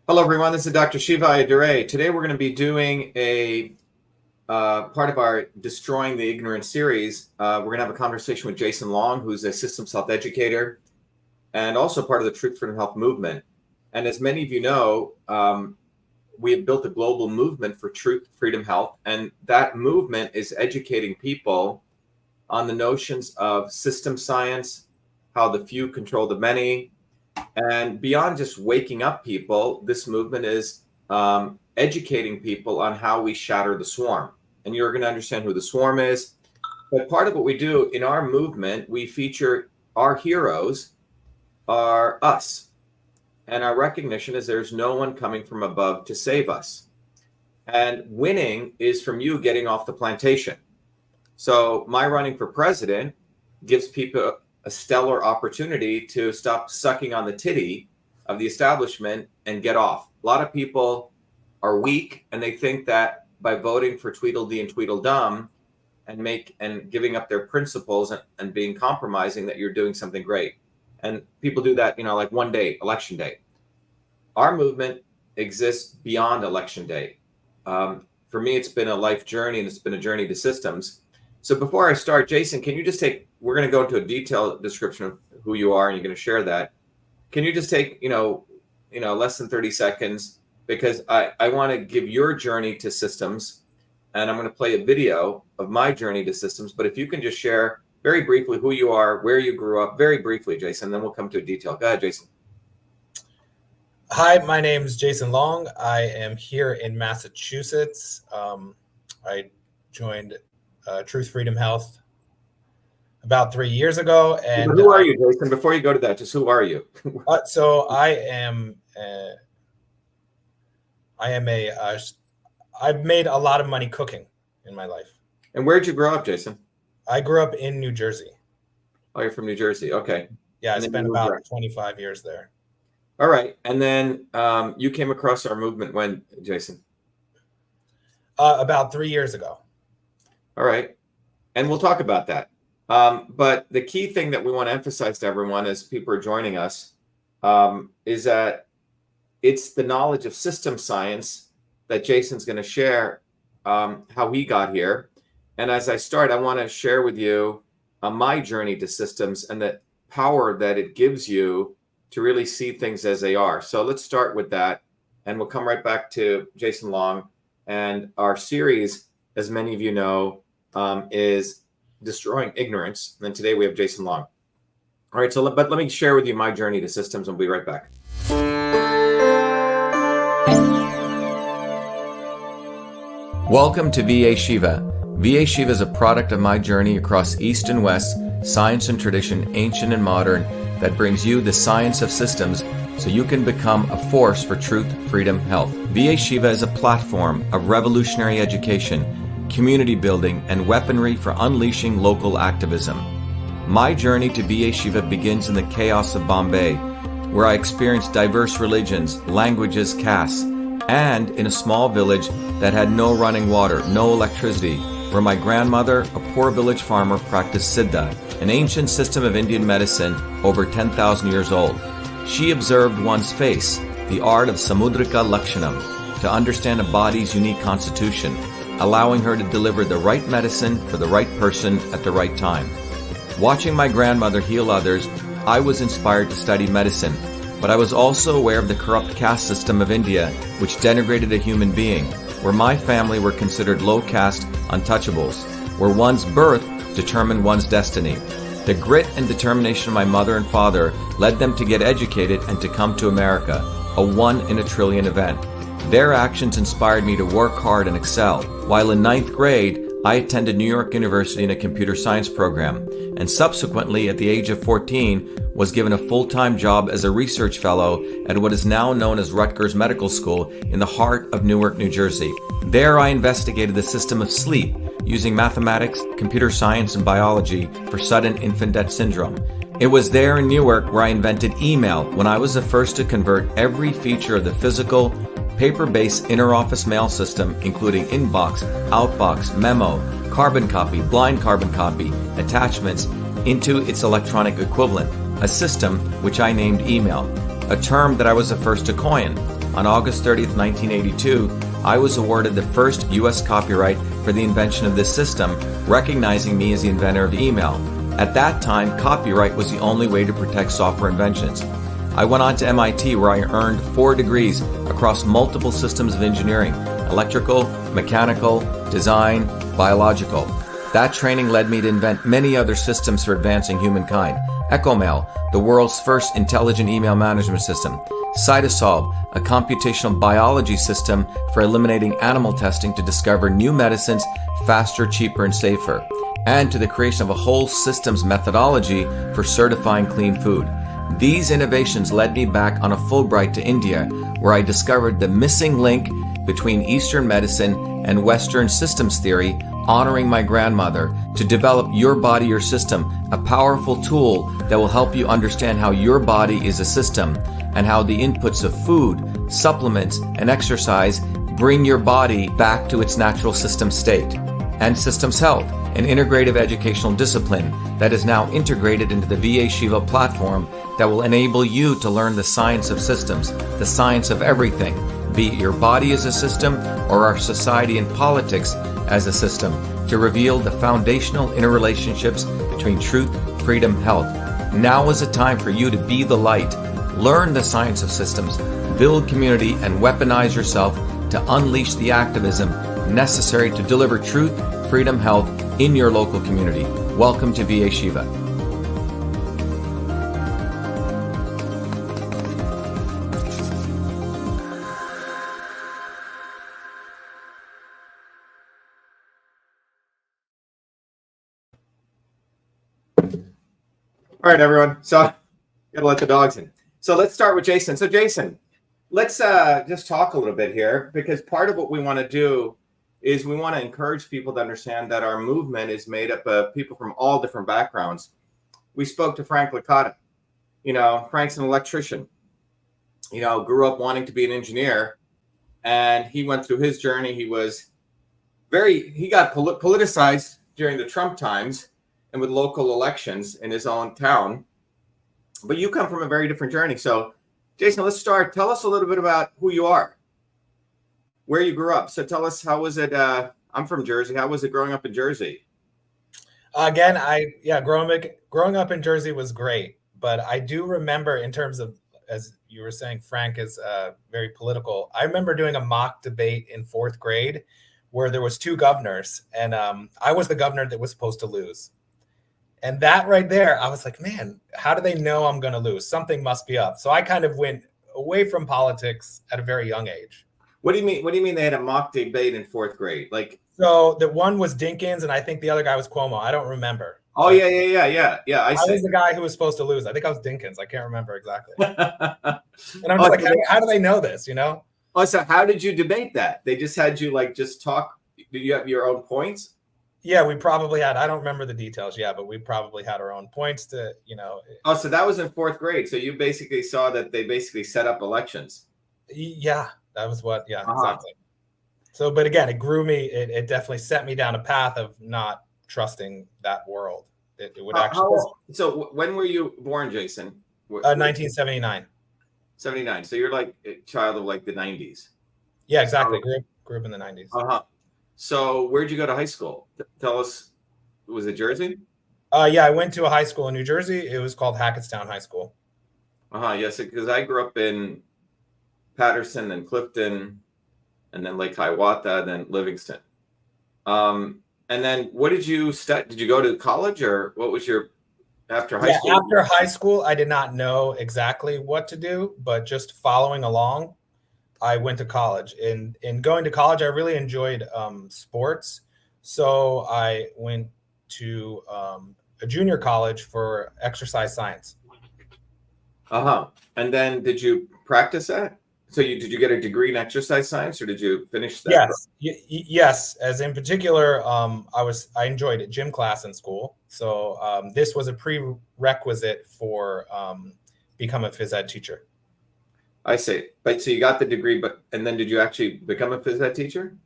Hello, everyone. This is Dr.SHIVA. Today, we're going to be doing a part of our Destroying the Ignorance series. We're going to have a conversation with Jason Long, who's a systems health educator and also part of the Truth, Freedom, Health movement. And as many of you know, we have built a global movement for Truth, Freedom, Health. And that movement is educating people on the notions of system science, how the few control the many. And beyond just waking up people, this movement is educating people on how we shatter the swarm. And you're going to understand who the swarm is. But part of what we do in our movement, we feature our heroes are us. And our recognition is there's no one coming from above to save us. And winning is from you getting off the plantation. So my running for president gives people a stellar opportunity to stop sucking on the titty of the establishment and get off. A lot of people are weak and they think that by voting for Tweedledee and Tweedledum and giving up their principles and being compromising that you're doing something great. And people do that, like one day, election day. Our movement exists beyond election day. For me, it's been a life journey and it's been a journey to systems. So before I start, Jason, can you just we're going to go into a detailed description of who you are and you're going to share that. Can you just take, less than 30 seconds, because I want to give your journey to systems and I'm going to play a video of my journey to systems. But if you can just share very briefly who you are, where you grew up, very briefly, Jason, then we'll come to a detail. Go ahead, Jason. Hi, my name is Jason Long. I am here in Massachusetts. I joined Truth, Freedom, Health about 3 years ago. And who are you, Jason? Before you go to that, just who are you? So I've made a lot of money cooking in my life. And where'd you grow up, Jason? I grew up in New Jersey. Oh, you're from New Jersey. Okay. Yeah, I spent about 25 years there. All right. And then you came across our movement when, Jason? About 3 years ago. All right. And we'll talk about that. But the key thing that we want to emphasize to everyone as people are joining us is that it's the knowledge of system science that Jason's going to share how he got here. And as I start, I want to share with you my journey to systems and the power that it gives you to really see things as they are. So let's start with that. And we'll come right back to Jason Long. And our series, as many of you know, is Destroying Ignorance. And then today we have Jason Long. All right, but let me share with you my journey to systems and we'll be right back. Welcome to VA Shiva. VA Shiva is a product of my journey across East and West, science and tradition, ancient and modern, that brings you the science of systems so you can become a force for truth, freedom, health. VA Shiva is a platform of revolutionary education, community building, and weaponry for unleashing local activism. My journey to VA Shiva begins in the chaos of Bombay, where I experienced diverse religions, languages, castes, and in a small village that had no running water, no electricity, where my grandmother, a poor village farmer, practiced Siddha, an ancient system of Indian medicine over 10,000 years old. She observed one's face, the art of Samudrika Lakshanam, to understand a body's unique constitution, allowing her to deliver the right medicine for the right person at the right time. Watching my grandmother heal others, I was inspired to study medicine, but I was also aware of the corrupt caste system of India, which denigrated a human being, where my family were considered low-caste untouchables, where one's birth determined one's destiny. The grit and determination of my mother and father led them to get educated and to come to America, a 1 in a trillion event. Their actions inspired me to work hard and excel. While in 9th grade, I attended New York University in a computer science program, and subsequently, at the age of 14, was given a full-time job as a research fellow at what is now known as Rutgers Medical School in the heart of Newark, New Jersey. There I investigated the system of sleep using mathematics, computer science, and biology for sudden infant death syndrome. It was there in Newark where I invented email, when I was the first to convert every feature of the physical, paper-based interoffice mail system, including inbox, outbox, memo, carbon copy, blind carbon copy, attachments, into its electronic equivalent, a system which I named email, a term that I was the first to coin. on August 30th, 1982, I was awarded the first U.S. copyright for the invention of this system, recognizing me as the inventor of email. At that time, copyright was the only way to protect software inventions. I went on to MIT, where I earned 4 degrees across multiple systems of engineering: electrical, mechanical, design, biological. That training led me to invent many other systems for advancing humankind. EchoMail, the world's first intelligent email management system. Cytosolve, a computational biology system for eliminating animal testing to discover new medicines faster, cheaper, and safer. And to the creation of a whole systems methodology for certifying clean food. These innovations led me back on a Fulbright to India, where I discovered the missing link between Eastern medicine and Western systems theory, honoring my grandmother, to develop Your Body, Your System, a powerful tool that will help you understand how your body is a system and how the inputs of food, supplements, and exercise bring your body back to its natural system state. And Systems Health, an integrative educational discipline that is now integrated into the VA Shiva platform that will enable you to learn the science of systems, the science of everything, be it your body as a system or our society and politics as a system, to reveal the foundational interrelationships between truth, freedom, health. Now is the time for you to be the light, learn the science of systems, build community, and weaponize yourself to unleash the activism necessary to deliver truth, freedom, health in your local community. Welcome to VA Shiva. All right, everyone. So, gotta let the dogs in. So let's start with Jason. So Jason, let's just talk a little bit here, because part of what we want to do is we want to encourage people to understand that our movement is made up of people from all different backgrounds. We spoke to Frank Licata. You know, Frank's an electrician. You know, grew up wanting to be an engineer, and he went through his journey. He got politicized during the Trump times and with local elections in his own town. But you come from a very different journey. So, Jason, let's start. Tell us a little bit about who you are, where you grew up. So tell us, how was it? I'm from Jersey. How was it growing up in Jersey? Again, growing up in Jersey was great. But I do remember, in terms of, as you were saying, Frank is very political. I remember doing a mock debate in 4th grade where there was 2 governors, and I was the governor that was supposed to lose. And that right there, I was like, man, how do they know I'm going to lose? Something must be up. So I kind of went away from politics at a very young age. What do you mean? What do you mean they had a mock debate in 4th grade? Like, so the one was Dinkins, and I think the other guy was Cuomo. I don't remember. Oh, yeah. I was the guy who was supposed to lose. I think I was Dinkins. I can't remember exactly. And I'm just like, how do they know this? You know? Oh, so how did you debate that? They just had you just talk. Did you have your own points? Yeah, we probably had. I don't remember the details. Yeah, but we probably had our own points to, Oh, so that was in 4th grade. So you basically saw that they basically set up elections. Yeah, that was what. Yeah, exactly. So, but again, it grew me. It definitely set me down a path of not trusting that world. It would actually. So when were you born, Jason? 1979. 79. So you're like a child of the 90s. Yeah, exactly. Grew up in the 90s. So where'd you go to high school? Tell us. Was it Jersey? Yeah, I went to a high school in New Jersey. It was called Hackettstown High School. Yes, because I grew up in Patterson, then Clifton, and then Lake Hiawatha, then Livingston. And then what did you study? Did you go to college, or what was your after high school? After high school, I did not know exactly what to do, but just following along, I went to college. In going to college, I really enjoyed sports. So I went to a junior college for exercise science. And then did you practice that? So did you get a degree in exercise science, or did you finish that? Yes. As in particular, I enjoyed it, gym class in school. So this was a prerequisite for become a phys ed teacher. I see. But so you got the degree, and then did you actually become a phys ed teacher?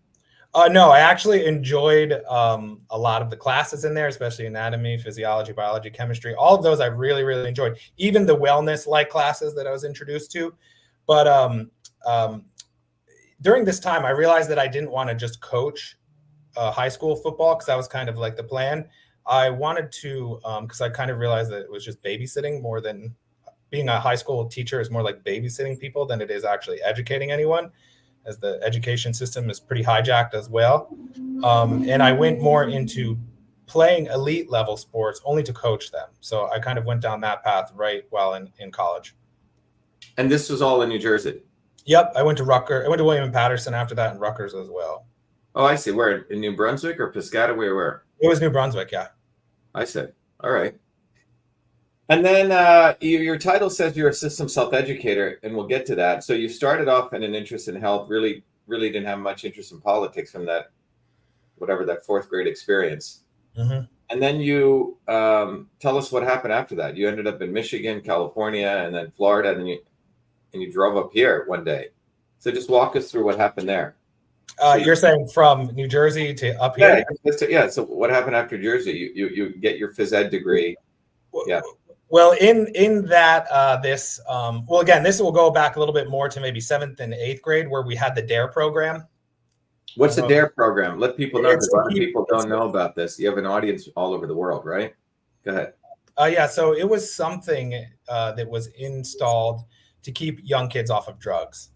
No, I actually enjoyed a lot of the classes in there, especially anatomy, physiology, biology, chemistry. All of those I really, really enjoyed. Even the wellness-like classes that I was introduced to. But during this time, I realized that I didn't want to just coach high school football, because that was kind of like the plan. I wanted to, because I kind of realized that it was just babysitting more than being a high school teacher is more like babysitting people than it is actually educating anyone, as the education system is pretty hijacked as well. And I went more into playing elite level sports only to coach them. So I kind of went down that path right while in college. And this was all in New Jersey? Yep. I went to Rutgers. I went to William and Patterson after that, and Rutgers as well. Oh, I see. Where, in New Brunswick or Piscataway, where? It was New Brunswick, yeah. I see. All right. And then your title says you're a systems health educator, and we'll get to that. So you started off in an interest in health, really didn't have much interest in politics from that, whatever, that fourth grade experience. Mm-hmm. And then you tell us what happened after that. You ended up in Michigan, California, and then Florida, and then you drove up here one day. So just walk us through what happened there. You're saying from New Jersey to up here? Yeah. So what happened after Jersey? You get your phys ed degree. Yeah. Well, in that well, again, this will go back a little bit more to maybe 7th and 8th grade, where we had the DARE program. What's the DARE program? Let people know, because a lot of people don't know about this. You have an audience all over the world, right? Go ahead. Yeah. So it was something that was installed to keep young kids off of drugs.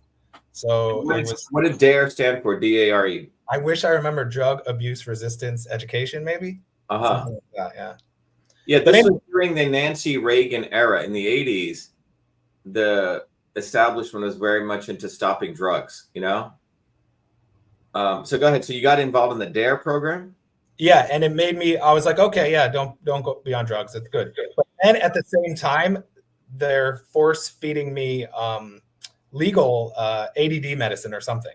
So what did DARE stand for? DARE. I wish I remember drug abuse resistance education, maybe. Uh-huh. Like that, yeah. Yeah, this was during the Nancy Reagan era in the 80s. The establishment was very much into stopping drugs, you know? So go ahead. So you got involved in the DARE program? Yeah, and it made me, I was like, okay, yeah, don't go be on drugs. It's good. But then at the same time, they're force feeding me legal ADD medicine or something.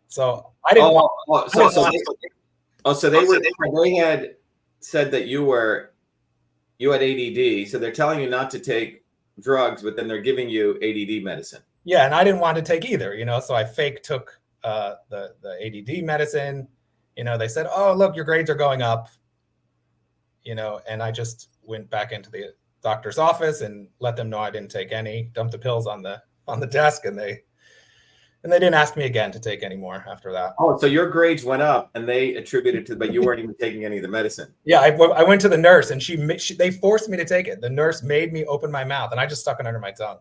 So I didn't so they had said that you had ADD, so they're telling you not to take drugs, but then they're giving you ADD medicine. Yeah, and I didn't want to take either, you know, so I fake took the ADD medicine. You know, they said, oh, look, your grades are going up, you know, and I just went back into the doctor's office and let them know I didn't take any, dumped the pills on the desk, and they didn't ask me again to take any more after that. Oh, so your grades went up, and they attributed to, but you weren't even taking any of the medicine. Yeah, I went to the nurse, and they forced me to take it. The nurse made me open my mouth, and I just stuck it under my tongue.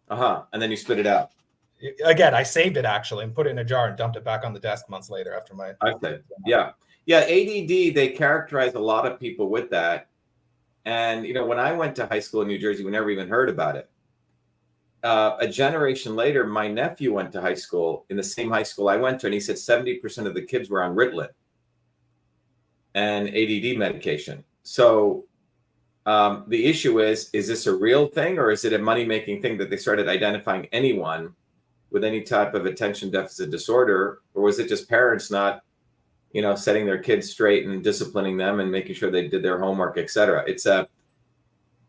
And then you spit it out. Again, I saved it actually and put it in a jar and dumped it back on the desk months later after my. I said, yeah. ADD. They characterize a lot of people with that, and you know, when I went to high school in New Jersey, we never even heard about it. A generation later, my nephew went to high school in the same high school I went to, and he said 70% of the kids were on Ritalin and ADD medication. So the issue is this a real thing, or is it a money-making thing that they started identifying anyone with any type of attention deficit disorder, or was it just parents not, you know, setting their kids straight and disciplining them and making sure they did their homework, et cetera?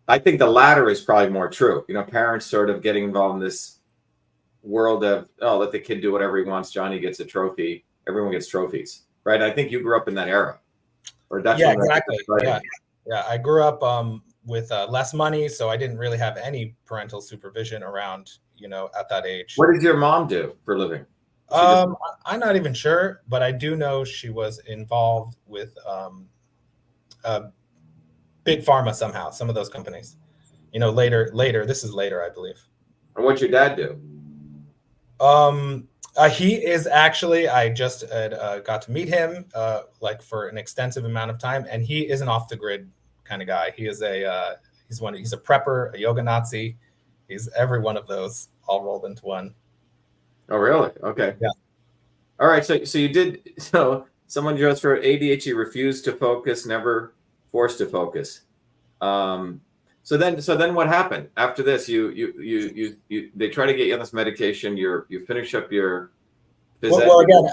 I think the latter is probably more true. You know, parents sort of getting involved in this world of, oh, let the kid do whatever he wants. Johnny gets a trophy. Everyone gets trophies, right? I think you grew up in that era. Or that's exactly. Yeah. I grew up with less money, so I didn't really have any parental supervision around, you know, at that age. What did your mom do for a living? I'm not even sure, but I do know she was involved with big pharma somehow, some of those companies, you know, later, this is later, I believe. And what's your dad do? He is actually, I just got to meet him like for an extensive amount of time, and he is an off the grid kind of guy. He is he's a prepper, a yoga Nazi. He's every one of those all rolled into one. Oh, really? Okay. Yeah. All right. So you did, so someone just for ADHD refused to focus, never forced to focus. So then what happened after this? They try to get you on this medication. You finish up your. Well, again,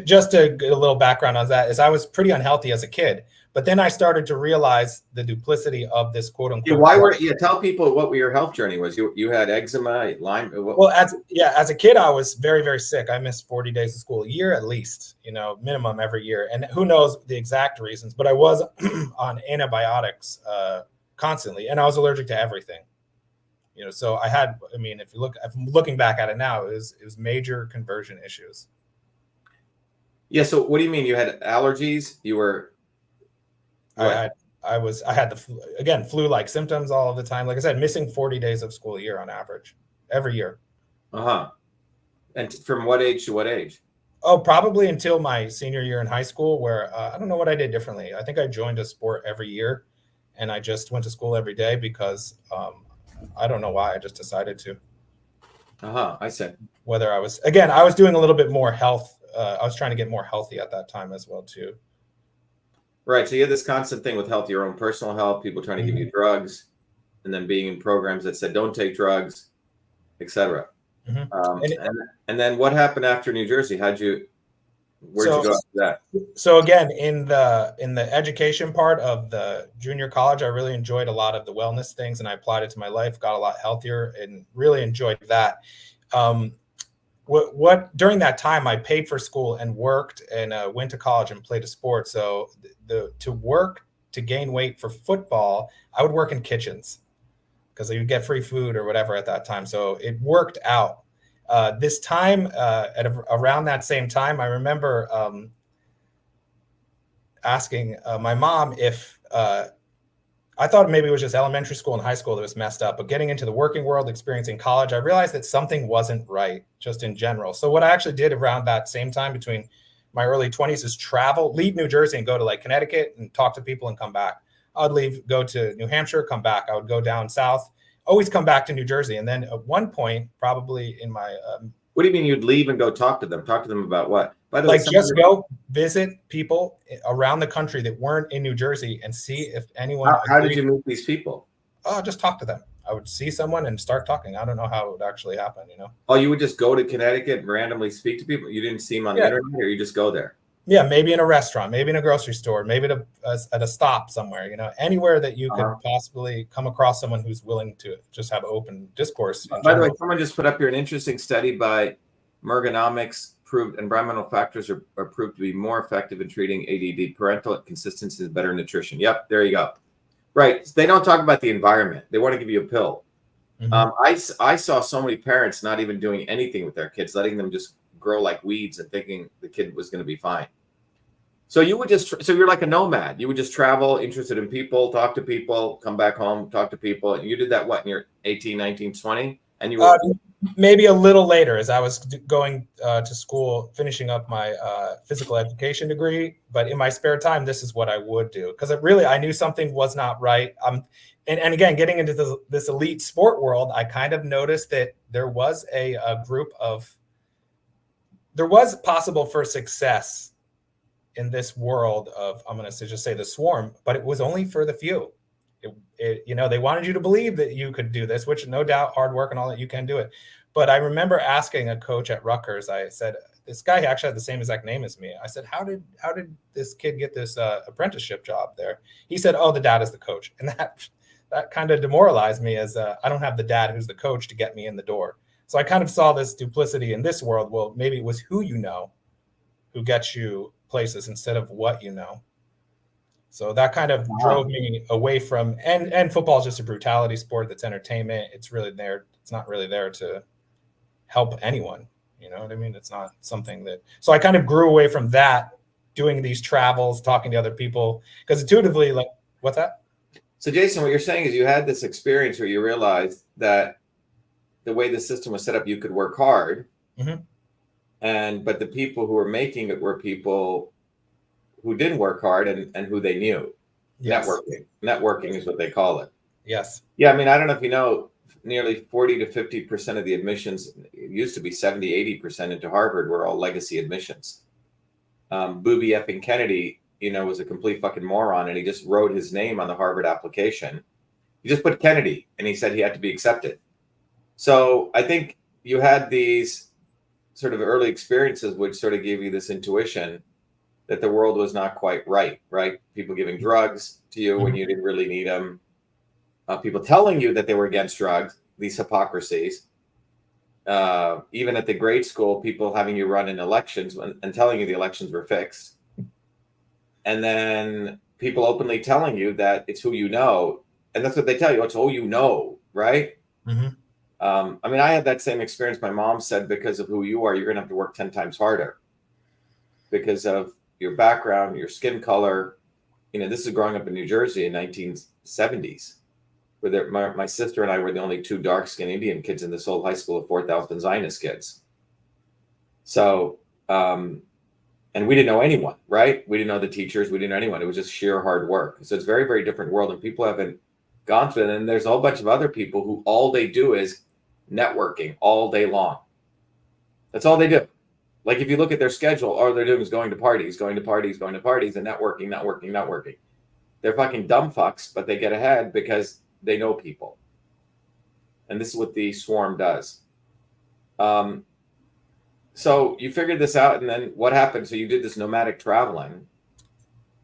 just to get a little background on that is I was pretty unhealthy as a kid, but then I started to realize the duplicity of this quote unquote. Tell people what your health journey was. You had eczema, Lyme. As a kid, I was very, very sick. I missed 40 days of school a year at least, you know, minimum every year. And who knows the exact reasons, but I was on antibiotics constantly, and I was allergic to everything. You know, so I mean, if I'm looking back at it now, it was major conversion issues. Yeah. So what do you mean? You had allergies? You were. What? I had the flu-like symptoms all of the time. Like I said, missing 40 days of school a year on average, every year. And from what age to what age? Oh, probably until my senior year in high school, where I don't know what I did differently. I think I joined a sport every year, and I just went to school every day because I don't know why. I just decided to. I said. Whether I was doing a little bit more health. I was trying to get more healthy at that time as well too. Right. So you had this constant thing with health, your own personal health, people trying to give you drugs, and then being in programs that said don't take drugs, etc. And then what happened after New Jersey? Where'd you go after that? So again, in the education part of the junior college, I really enjoyed a lot of the wellness things, and I applied it to my life, got a lot healthier, and really enjoyed that. During that time, I paid for school and worked and went to college and played a sport. So to gain weight for football, I would work in kitchens because you would get free food or whatever at that time. So it worked out. This time, around that same time, I remember asking my mom if I thought maybe it was just elementary school and high school that was messed up, but getting into the working world, experiencing college, I realized that something wasn't right just in general. So what I actually did around that same time between my early 20s is leave New Jersey and go to like Connecticut and talk to people and come back. I'd go to New Hampshire, come back. I would go down south, always come back to New Jersey. And then at one point, probably in my... what do you mean you'd leave and go talk to them? Talk to them about what? By the way, just go visit people around the country that weren't in New Jersey and see if anyone... How did you meet these people? Oh, just talk to them. I would see someone and start talking. I don't know how it would actually happen, you know? Oh, you would just go to Connecticut and randomly speak to people? You didn't see them on the internet, or you just go there? Yeah, maybe in a restaurant, maybe in a grocery store, maybe at a stop somewhere, you know, anywhere that you could possibly come across someone who's willing to just have open discourse. By the way, someone just put up here an interesting study by Mergonomics proved environmental factors are proved to be more effective in treating ADD. Parental consistency is better nutrition. Yep, there you go. Right. They don't talk about the environment. They want to give you a pill. I saw so many parents not even doing anything with their kids, letting them just grow like weeds and thinking the kid was going to be fine. So you're like a nomad. You would just travel, interested in people, talk to people, come back home, talk to people. And you did that, what, in your 18, 19, 20? And you were... maybe a little later as I was going to school, finishing up my physical education degree. But in my spare time, this is what I would do. Because I knew something was not right. And again, getting into this elite sport world, I kind of noticed that there was a group of... There was possible for success in this world of, I'm going to just say the swarm, but it was only for the few. They wanted you to believe that you could do this, which no doubt hard work and all that, you can do it. But I remember asking a coach at Rutgers, I said, this guy actually had the same exact name as me. I said, how did this kid get this apprenticeship job there? He said, oh, the dad is the coach. And that kind of demoralized me, as I don't have the dad who's the coach to get me in the door. So I kind of saw this duplicity in this world. Well, maybe it was who you know who gets you places instead of what you know. So that kind of drove me away from, and football is just a brutality sport that's entertainment. It's not really there to help anyone. You know what I mean? It's not something that, so I kind of grew away from that, doing these travels, talking to other people, because intuitively, like, what's that? So Jason, what you're saying is you had this experience where you realized that the way the system was set up, you could work hard. But the people who were making it were people who didn't work hard and who they knew. Yes. Networking is what they call it. Yes. Yeah. I mean, I don't know if you know, nearly 40 to 50% of the admissions, it used to be 70, 80% into Harvard, were all legacy admissions. Booby effing Kennedy, was a complete fucking moron, and he just wrote his name on the Harvard application. He just put Kennedy, and he said he had to be accepted. So I think you had these sort of early experiences which sort of gave you this intuition that the world was not quite right? People giving drugs to you when you didn't really need them. People telling you that they were against drugs, these hypocrisies. Even at the grade school, people having you run in elections and telling you the elections were fixed. And then people openly telling you that it's who you know. And that's what they tell you. It's who you know, right? Mhm. I mean, I had that same experience. My mom said, because of who you are, you're going to have to work 10 times harder because of your background, your skin color. You know, this is growing up in New Jersey in 1970s, where my sister and I were the only two dark-skinned Indian kids in this whole high school of 4,000 Zionist kids. So, and we didn't know anyone, right? We didn't know the teachers. We didn't know anyone. It was just sheer hard work. So it's a very, very different world, and people haven't gone through it. And there's a whole bunch of other people who all they do is networking all day long. That's all they do. Like if you look at their schedule, all they're doing is going to parties, and networking. They're fucking dumb fucks, but they get ahead because they know people. And this is what the swarm does. So you figured this out, and then what happened? So you did this nomadic traveling.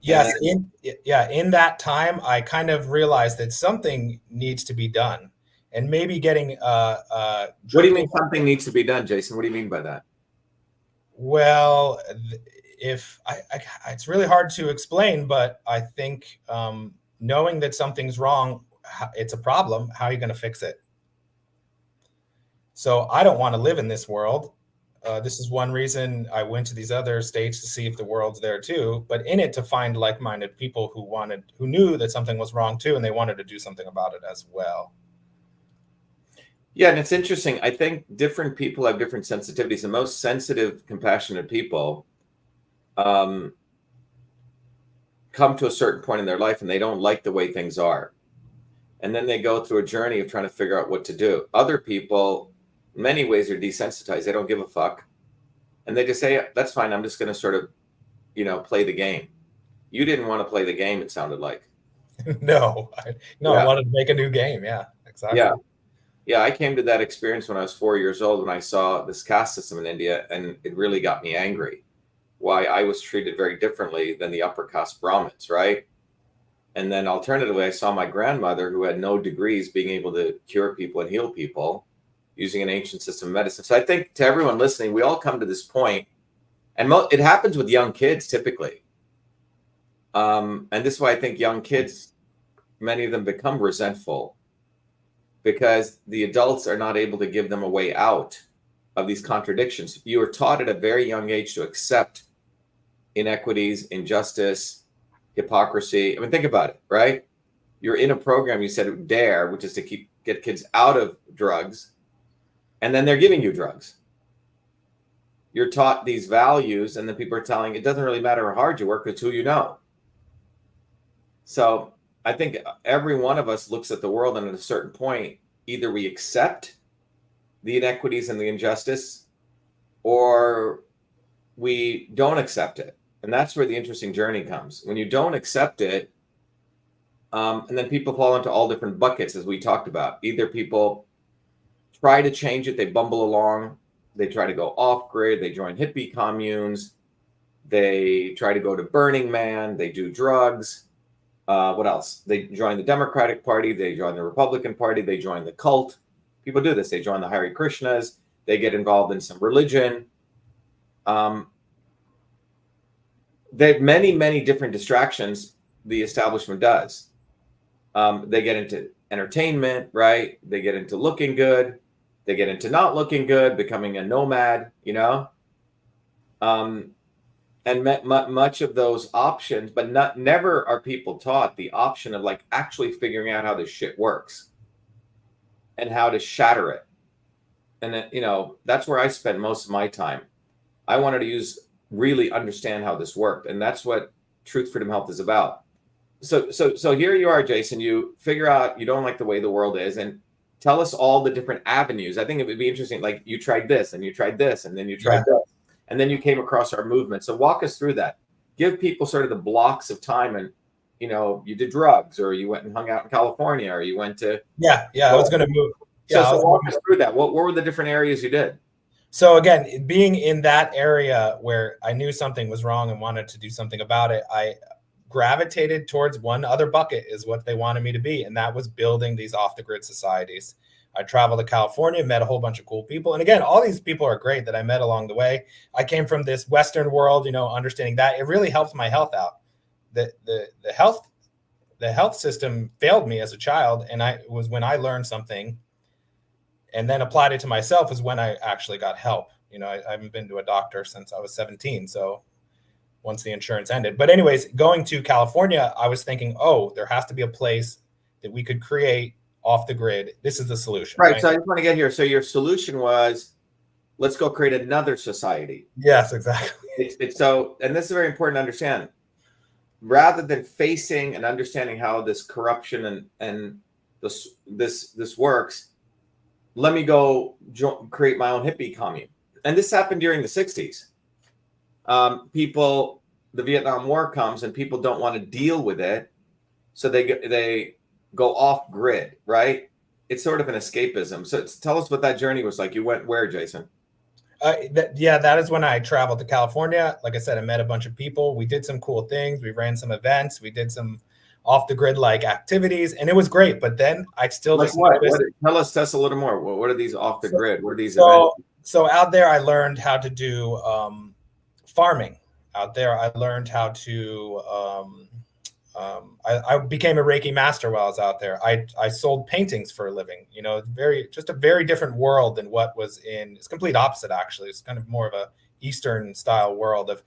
Yes, in that time, I kind of realized that something needs to be done, and maybe getting. What do you mean something needs to be done, Jason? What do you mean by that? Well, it's really hard to explain, but I think knowing that something's wrong, it's a problem. How are you going to fix it? So I don't want to live in this world. This is one reason I went to these other states to see if the world's there too, but in it to find like-minded people who knew that something was wrong too, and they wanted to do something about it as well. Yeah, and it's interesting. I think different people have different sensitivities. The most sensitive, compassionate people come to a certain point in their life and they don't like the way things are. And then they go through a journey of trying to figure out what to do. Other people, in many ways, are desensitized. They don't give a fuck. And they just say, that's fine. I'm just going to sort of, play the game. You didn't want to play the game, it sounded like. No, I wanted to make a new game. Yeah, exactly. Yeah, I came to that experience when I was 4 years old, when I saw this caste system in India, and it really got me angry. Why I was treated very differently than the upper caste Brahmins, right? And then alternatively, I saw my grandmother, who had no degrees, being able to cure people and heal people using an ancient system of medicine. So I think to everyone listening, we all come to this point, and it happens with young kids typically. And this is why I think young kids, many of them become resentful, because the adults are not able to give them a way out of these contradictions. You are taught at a very young age to accept inequities, injustice, hypocrisy. I mean, think about it, right? You're in a program, you said DARE, which is to get kids out of drugs, and then they're giving you drugs. You're taught these values, and then people are telling, it doesn't really matter how hard you work, it's who you know. So I think every one of us looks at the world, and at a certain point, either we accept the inequities and the injustice, or we don't accept it. And that's where the interesting journey comes. When you don't accept it, and then people fall into all different buckets, as we talked about. Either people try to change it, they bumble along, they try to go off grid, they join hippie communes, they try to go to Burning Man, they do drugs. What else? They join the Democratic Party, they join the Republican Party, they join the cult. People do this. They join the Hare Krishnas, they get involved in some religion. They have many, many different distractions the establishment does. They get into entertainment, right? They get into looking good. They get into not looking good, becoming a nomad, and much of those options, but never are people taught the option of like actually figuring out how this shit works and how to shatter it. And that's where I spent most of my time. I wanted to really understand how this worked, and that's what Truth Freedom Health is about. So here you are, Jason. You figure out you don't like the way the world is, and tell us all the different avenues. I think it would be interesting. Like you tried this, and you tried this, and then you tried this. And then you came across our movement. So walk us through that. Give people sort of the blocks of time, and you did drugs, or you went and hung out in California, or you went to I was going to move. So walk us through that. What were the different areas you did? So again, being in that area where I knew something was wrong and wanted to do something about it, I gravitated towards one other bucket, is what they wanted me to be, and that was building these off-the-grid societies. I traveled to California, met a whole bunch of cool people. And again, all these people are great that I met along the way. I came from this Western world, understanding that it really helped my health out. The health system failed me as a child. And it was when I learned something and then applied it to myself is when I actually got help. You know, I haven't been to a doctor since I was 17. So once the insurance ended. But anyways, going to California, I was thinking, oh, there has to be a place that we could create off the grid. This is the solution. Right. So I just want to get here. So your solution was, let's go create another society. Yes, exactly. It's so, and this is very important to understand. Rather than facing and understanding how this corruption and this works, let me go create my own hippie commune. And this happened during the 60s. The Vietnam War comes and people don't want to deal with it, so they go off grid, right? It's sort of an escapism. So tell us what that journey was like. You went where, Jason? That is when I traveled to California. Like I said, I met a bunch of people. We did some cool things. We ran some events. We did some off the grid like activities, and it was great. But then I still like just what? noticed, Tell us a little more. What are these off the grid? What are these events? events? So out there, I learned how to do farming. Out there, I learned how to. I became a Reiki master while I was out there. I sold paintings for a living. You know, just a very different world than what was in. It's complete opposite, actually. It's kind of more of a Eastern style world of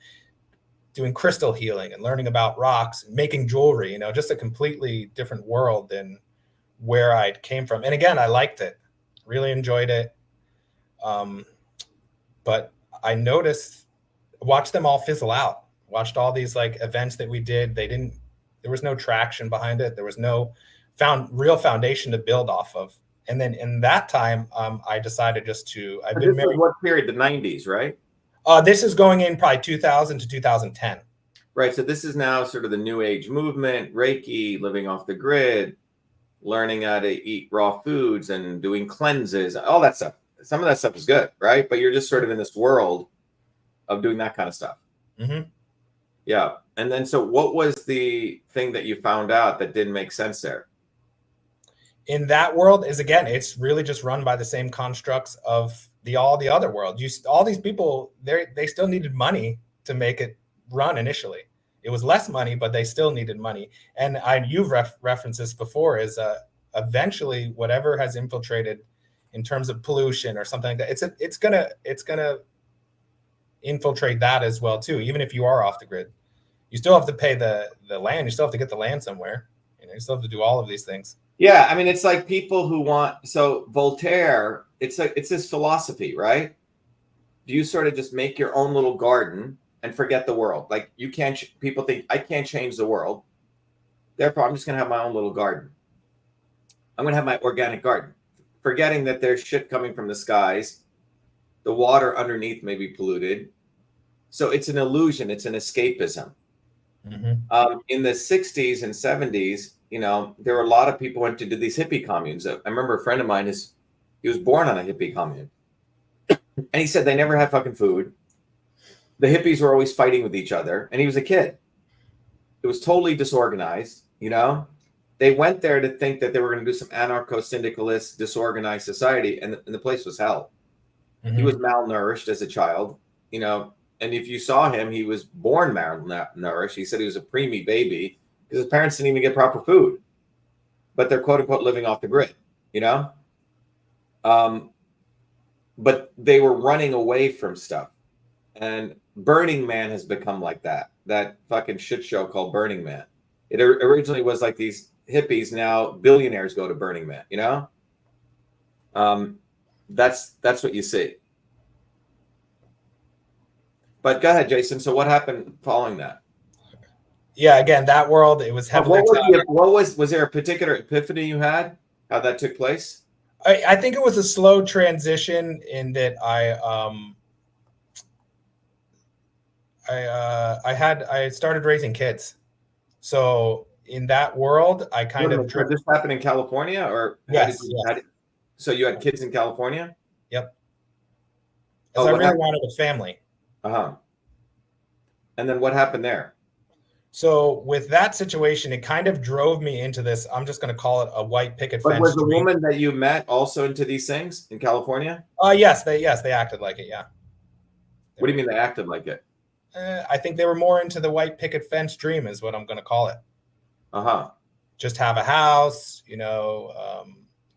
doing crystal healing and learning about rocks and making jewelry. You know, just a completely different world than where I came from. And again, I liked it, really enjoyed it. But I watched them all fizzle out. Watched all these like events that we did. There was no traction behind it. There was no real foundation to build off of. And then in that time, I decided just to. I've been married. What period? The 90s, right? This is going in probably 2000 to 2010. Right. So this is now sort of the new age movement, Reiki, living off the grid, learning how to eat raw foods and doing cleanses, all that stuff. Some of that stuff is good, right? But you're just sort of in this world of doing that kind of stuff. Mm-hmm. Yeah. And then, so what was the thing that you found out that didn't make sense there? In that world is, again, it's really just run by the same constructs of all the other world. All these people, they still needed money to make it run initially. It was less money, but they still needed money. And you've referenced this before, is eventually whatever has infiltrated in terms of pollution or something like that, it's gonna infiltrate that as well too. Even if you are off the grid, you still have to pay the land. You still have to get the land somewhere. You know, you still have to do all of these things. Yeah, I mean, it's like people who so Voltaire, it's this philosophy, right? Do you sort of just make your own little garden and forget the world? Like people think I can't change the world. Therefore, I'm just going to have my own little garden. I'm going to have my organic garden, forgetting that there's shit coming from the skies. The water underneath may be polluted. So it's an illusion. It's an escapism. Mm-hmm. In the 60s and 70s, you know, there were a lot of people went to do these hippie communes. I remember a friend of mine, he was born on a hippie commune. And he said they never had fucking food. The hippies were always fighting with each other. And he was a kid. It was totally disorganized, you know. They went there to think that they were going to do some anarcho-syndicalist, disorganized society. And the place was hell. Mm-hmm. He was malnourished as a child, you know. And if you saw him, he was born malnourished. He said he was a preemie baby because his parents didn't even get proper food. But they're quote unquote living off the grid, you know? But they were running away from stuff. And Burning Man has become like that fucking shit show called Burning Man. It originally was like these hippies. Now billionaires go to Burning Man, you know? That's what you see. But go ahead, Jason. So what happened following that? Yeah, again, that world, it was heavily. Was there a particular epiphany you had? How that took place? I think it was a slow transition in that I started raising kids. So in that world, I kind of. Did this happen in California, or yes? So you had kids in California? Yep. Because I really wanted a family. Uh-huh. And then what happened there? So with that situation, it kind of drove me into this. I'm just going to call it a white picket fence. But was the woman that you met also into these things in California? Yes, they acted like it. Yeah. What do you mean they acted like it? I think they were more into the white picket fence dream, is what I'm going to call it. Uh-huh. Just have a house, you know,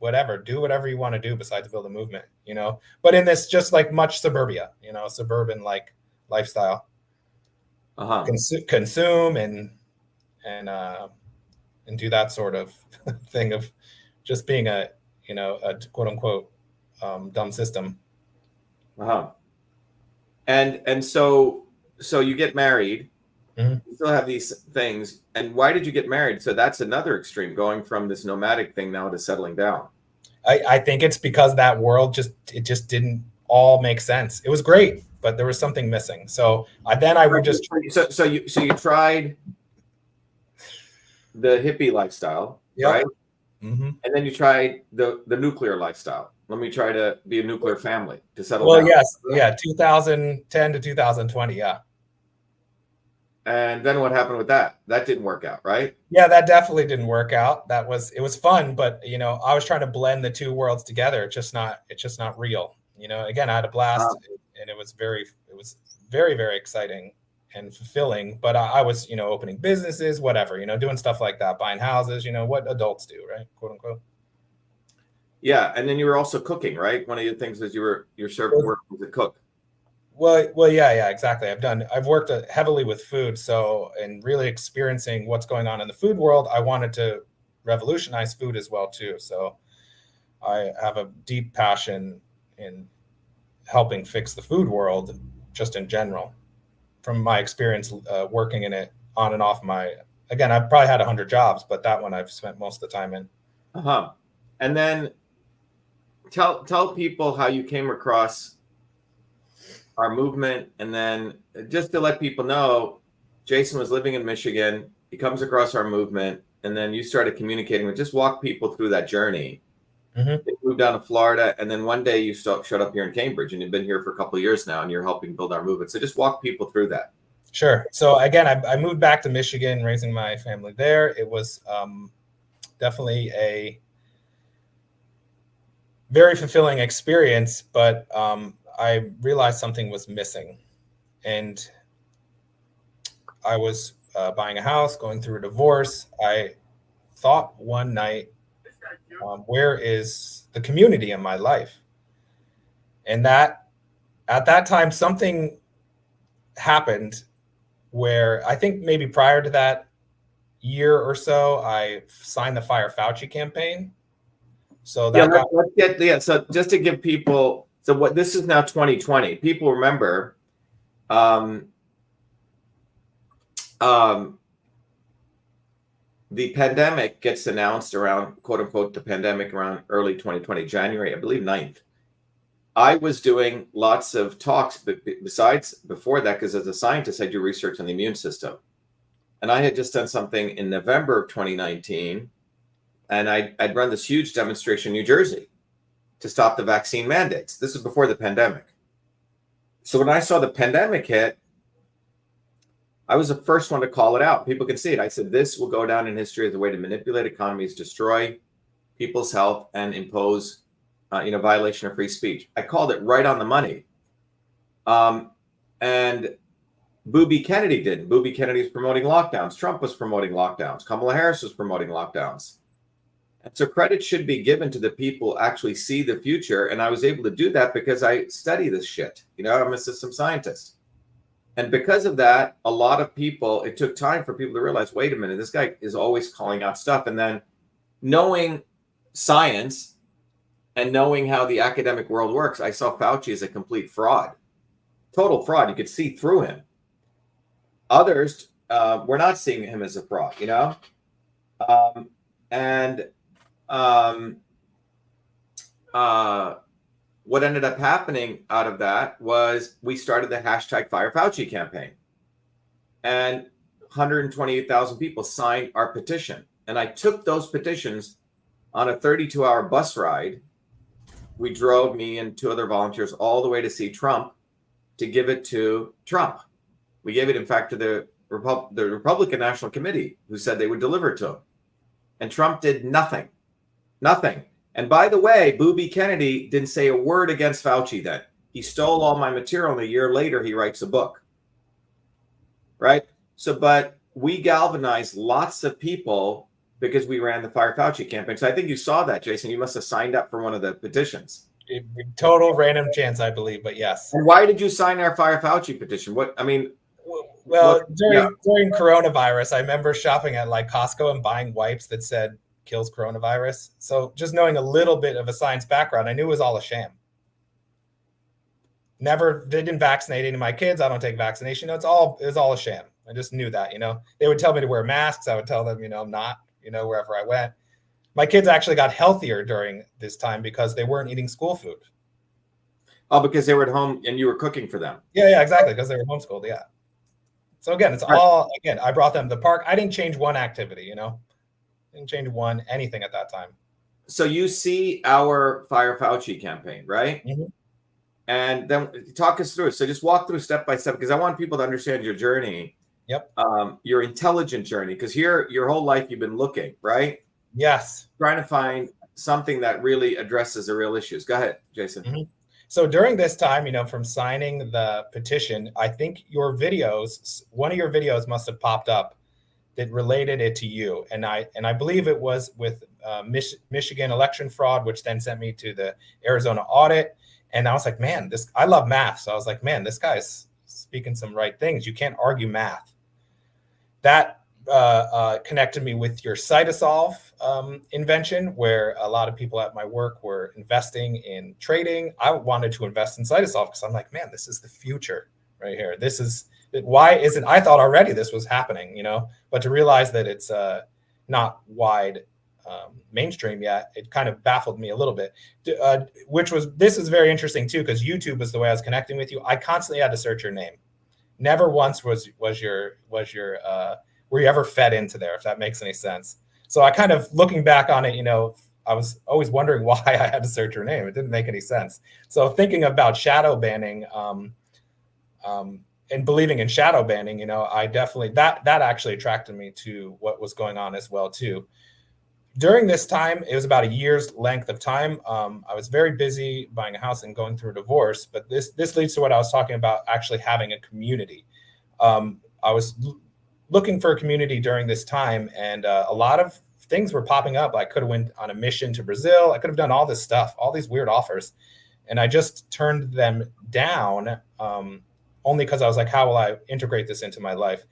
whatever, do whatever you want to do besides build a movement, you know, but in this just like much suburbia, you know, suburban like lifestyle. Consume and do that sort of thing of just being a, you know, a quote unquote dumb system. And so you get married. Mhm. You still have these things. And why did you get married? So that's another extreme, going from this nomadic thing now to settling down. I think it's because that world just didn't all make sense. It was great, but there was something missing. So then I would just so you tried the hippie lifestyle, right? Mm-hmm. And then you tried the nuclear lifestyle. Let me try to be a nuclear family to settle well, down. yes, yeah, 2010 to 2020, yeah. And then what happened with that? That didn't work out, right? Yeah, that definitely didn't work out. It was fun, but you know, I was trying to blend the two worlds together. It's just not real. You know, again, I had a blast, and it was very, very exciting and fulfilling. But I was, you know, opening businesses, whatever, you know, doing stuff like that, buying houses, you know, what adults do, right? Quote unquote. Yeah, and then you were also cooking, right? One of the things is your servant work was a cook. Well, yeah, exactly. I've worked heavily with food, so and really experiencing what's going on in the food world. I wanted to revolutionize food as well too. So I have a deep passion in helping fix the food world, just in general, from my experience working in it on and off my. Again, I've probably had 100 jobs, but that one I've spent most of the time in. And then tell people how you came across our movement, and then just to let people know, Jason was living in Michigan. He comes across our movement, and then you started communicating with. Just walk people through that journey. Mm-hmm. You moved down to Florida, and then one day you showed up here in Cambridge, and you've been here for a couple of years now, and you're helping build our movement. So just walk people through that. Sure. So again, I moved back to Michigan, raising my family there. It was definitely a very fulfilling experience, but I realized something was missing, and I was buying a house, going through a divorce. I thought one night, where is the community in my life? And that at that time, something happened where I think maybe prior to that year or so, I signed the Fire Fauci campaign. So that so just to give people, so what this is now 2020. People remember the pandemic gets announced around, quote unquote, the pandemic around early 2020, January, I believe 9th. I was doing lots of talks, but besides before that, because as a scientist, I do research on the immune system. And I had just done something in November of 2019, and I'd run this huge demonstration in New Jersey to stop the vaccine mandates. This is before the pandemic. So when I saw the pandemic hit, I was the first one to call it out. People can see it. I said, this will go down in history as a way to manipulate economies, destroy people's health, and impose violation of free speech. I called it right on the money. And Booby Kennedy didn't. Booby Kennedy was promoting lockdowns. Trump was promoting lockdowns. Kamala Harris was promoting lockdowns. And so credit should be given to the people who actually see the future. And I was able to do that because I study this shit. You know, I'm a system scientist. And because of that, a lot of people, it took time for people to realize, wait a minute, this guy is always calling out stuff. And then knowing science and knowing how the academic world works, I saw Fauci as a complete fraud, total fraud. You could see through him. Others were not seeing him as a fraud, you know? What ended up happening out of that was we started the hashtag Fire Fauci campaign, and 128,000 people signed our petition. And I took those petitions on a 32-hour bus ride. We drove, me and two other volunteers, all the way to see Trump to give it to Trump. We gave it, in fact, to the Republican National Committee, who said they would deliver it to him. And Trump did nothing. Nothing. And by the way, Booby Kennedy didn't say a word against Fauci then. He stole all my material, and a year later, he writes a book. Right? So, but we galvanized lots of people because we ran the Fire Fauci campaign. So I think you saw that, Jason. You must have signed up for one of the petitions. Total random chance, I believe, but yes. And why did you sign our Fire Fauci petition? What, I mean, well, during coronavirus, I remember shopping at like Costco and buying wipes that said kills coronavirus. So just knowing a little bit of a science background, I knew it was all a sham. Never didn't vaccinate any of my kids. I don't take vaccination. It was all a sham. I just knew that, they would tell me to wear masks. I would tell them, I'm not, wherever I went. My kids actually got healthier during this time because they weren't eating school food. Oh, because they were at home and you were cooking for them. Yeah, exactly. Because they were homeschooled. Yeah. So again, it's all, I brought them to the park. I didn't change one activity, didn't change anything at that time. So you see our Fire Fauci campaign, right? Mm-hmm. And then talk us through it. So just walk through step by step, because I want people to understand your journey. Yep. Your intelligent journey, because here, your whole life you've been looking, right? Yes. Trying to find something that really addresses the real issues. Go ahead, Jason. Mm-hmm. So during this time, from signing the petition, I think one of your videos must have popped up that related it to you. And I believe it was with Michigan election fraud, which then sent me to the Arizona audit. And I was like, man, I love math. So I was like, man, this guy's speaking some right things. You can't argue math. That connected me with your cytosolve invention, where a lot of people at my work were investing in trading. I wanted to invest in cytosolve because I'm like, man, this is the future right here. I thought already this was happening, but to realize that it's not wide mainstream yet, it kind of baffled me a little bit, this is very interesting too, because YouTube was the way I was connecting with you. I constantly had to search your name. Never once were you ever fed into there, if that makes any sense. So I kind of, looking back on it, I was always wondering why I had to search your name. It didn't make any sense. So thinking about shadow banning and believing in shadow banning, I definitely, that actually attracted me to what was going on as well too. During this time, it was about a year's length of time. I was very busy buying a house and going through a divorce, but this leads to what I was talking about, actually having a community. I was looking for a community during this time, and a lot of things were popping up. I could have went on a mission to Brazil. I could have done all this stuff, all these weird offers, and I just turned them down only because I was like, how will I integrate this into my life?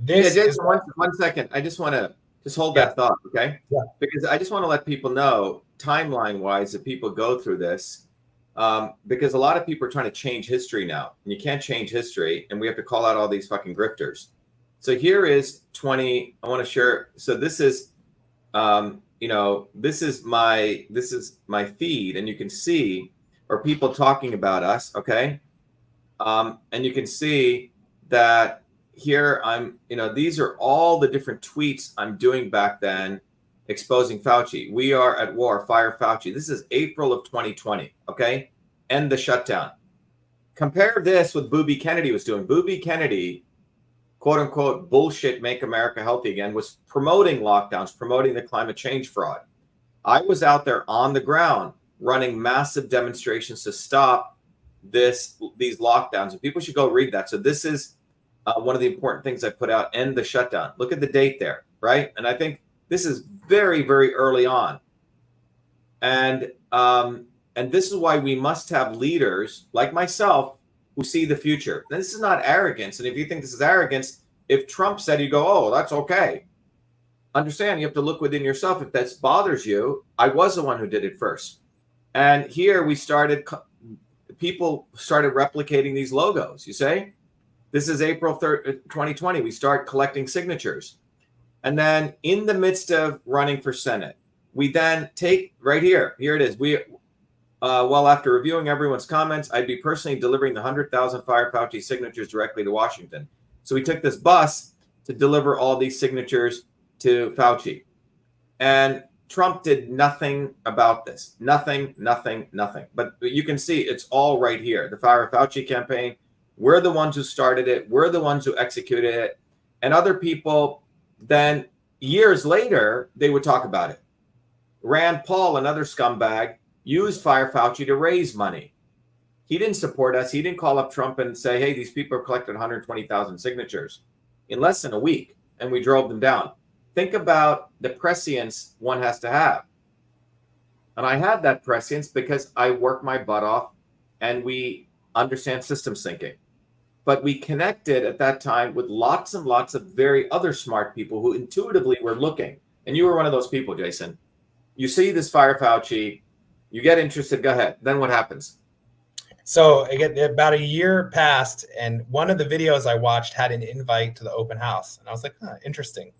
Jason, one second. I just want to just hold that thought, okay? Yeah. Because I just want to let people know, timeline-wise, that people go through this, because a lot of people are trying to change history now, and you can't change history, and we have to call out all these fucking grifters. So here is I want to share. So this is, this is my feed, and you can see, or people talking about us, okay? And you can see that here these are all the different tweets I'm doing back then, exposing Fauci. We are at war, fire Fauci. This is April of 2020, okay? End the shutdown. Compare this with Booby Kennedy was doing. Booby Kennedy, quote unquote, bullshit, make America healthy again, was promoting lockdowns, promoting the climate change fraud. I was out there on the ground running massive demonstrations to stop these lockdowns, and people should go read that. So this is one of the important things I put out, end the shutdown. Look at the date there, right? And I think this is very, very early on. And this is why we must have leaders like myself who see the future. And this is not arrogance. And if you think this is arrogance, if Trump said, you go, oh, that's okay. Understand, you have to look within yourself. If that bothers you, I was the one who did it first. And here people started replicating these logos, you say? This is April 3rd, 2020. We start collecting signatures. And then in the midst of running for Senate, we then take, right here it is. Well, after reviewing everyone's comments, I'd be personally delivering the 100,000 Fire Fauci signatures directly to Washington. So we took this bus to deliver all these signatures to Fauci. And Trump did nothing about this. Nothing. But you can see it's all right here. The Fire Fauci campaign, we're the ones who started it. We're the ones who executed it. And other people, then years later, they would talk about it. Rand Paul, another scumbag, used Fire Fauci to raise money. He didn't support us. He didn't call up Trump and say, hey, these people have collected 120,000 signatures in less than a week, and we drove them down. think about the prescience one has to have. And I had that prescience because I work my butt off and we understand systems thinking. But we connected at that time with lots and lots of very other smart people who intuitively were looking. And you were one of those people, Jason. You see this Fire Fauci, you get interested, go ahead. Then what happens? So again, about a year passed, and one of the videos I watched had an invite to the open house. And I was like, huh, interesting.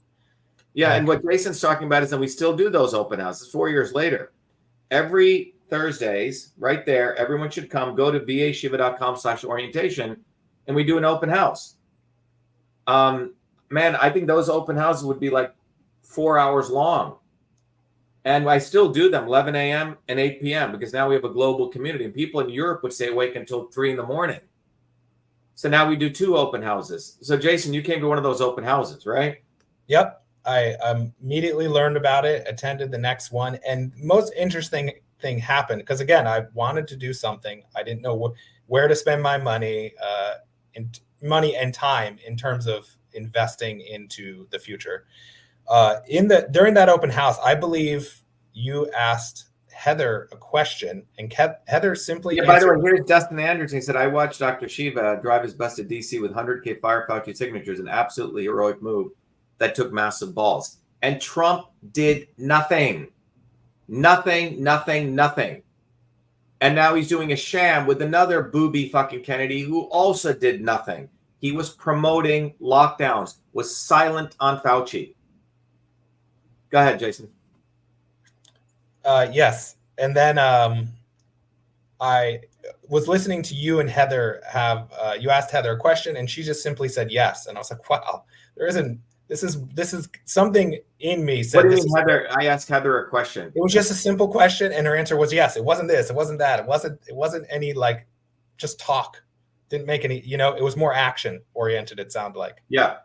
Yeah, and what Jason's talking about is that we still do those open houses 4 years later. Every Thursdays, right there, everyone should come, go to vashiva.com/orientation, and we do an open house. Man, I think those open houses would be like 4 hours long. And I still do them 11 a.m. and 8 p.m. because now we have a global community. And people in Europe would stay awake until 3 in the morning. So now we do 2 open houses. So Jason, you came to one of those open houses, right? Yep. I immediately learned about it, attended the next one. And most interesting thing happened because, again, I wanted to do something. I didn't know where to spend my money, and time in terms of investing into the future. During that open house, I believe you asked Heather a question, and Heather simply By the way, here's Dustin Anderson. He said, I watched Dr.SHIVA drive his bus to DC with 100K Fire Fauci signatures, an absolutely heroic move that took massive balls. And Trump did nothing. Nothing. And now he's doing a sham with another booby fucking Kennedy who also did nothing. He was promoting lockdowns, was silent on Fauci. Go ahead, Jason. Yes. And then I was listening to you and Heather you asked Heather a question and she just simply said yes. And I was like, wow, this is something in me said. What do you mean, Heather? I asked Heather a question. It was just a simple question and her answer was yes. It wasn't this, it wasn't that. It wasn't any like just talk. Didn't make any, it was more action oriented, it sounded like. Yeah.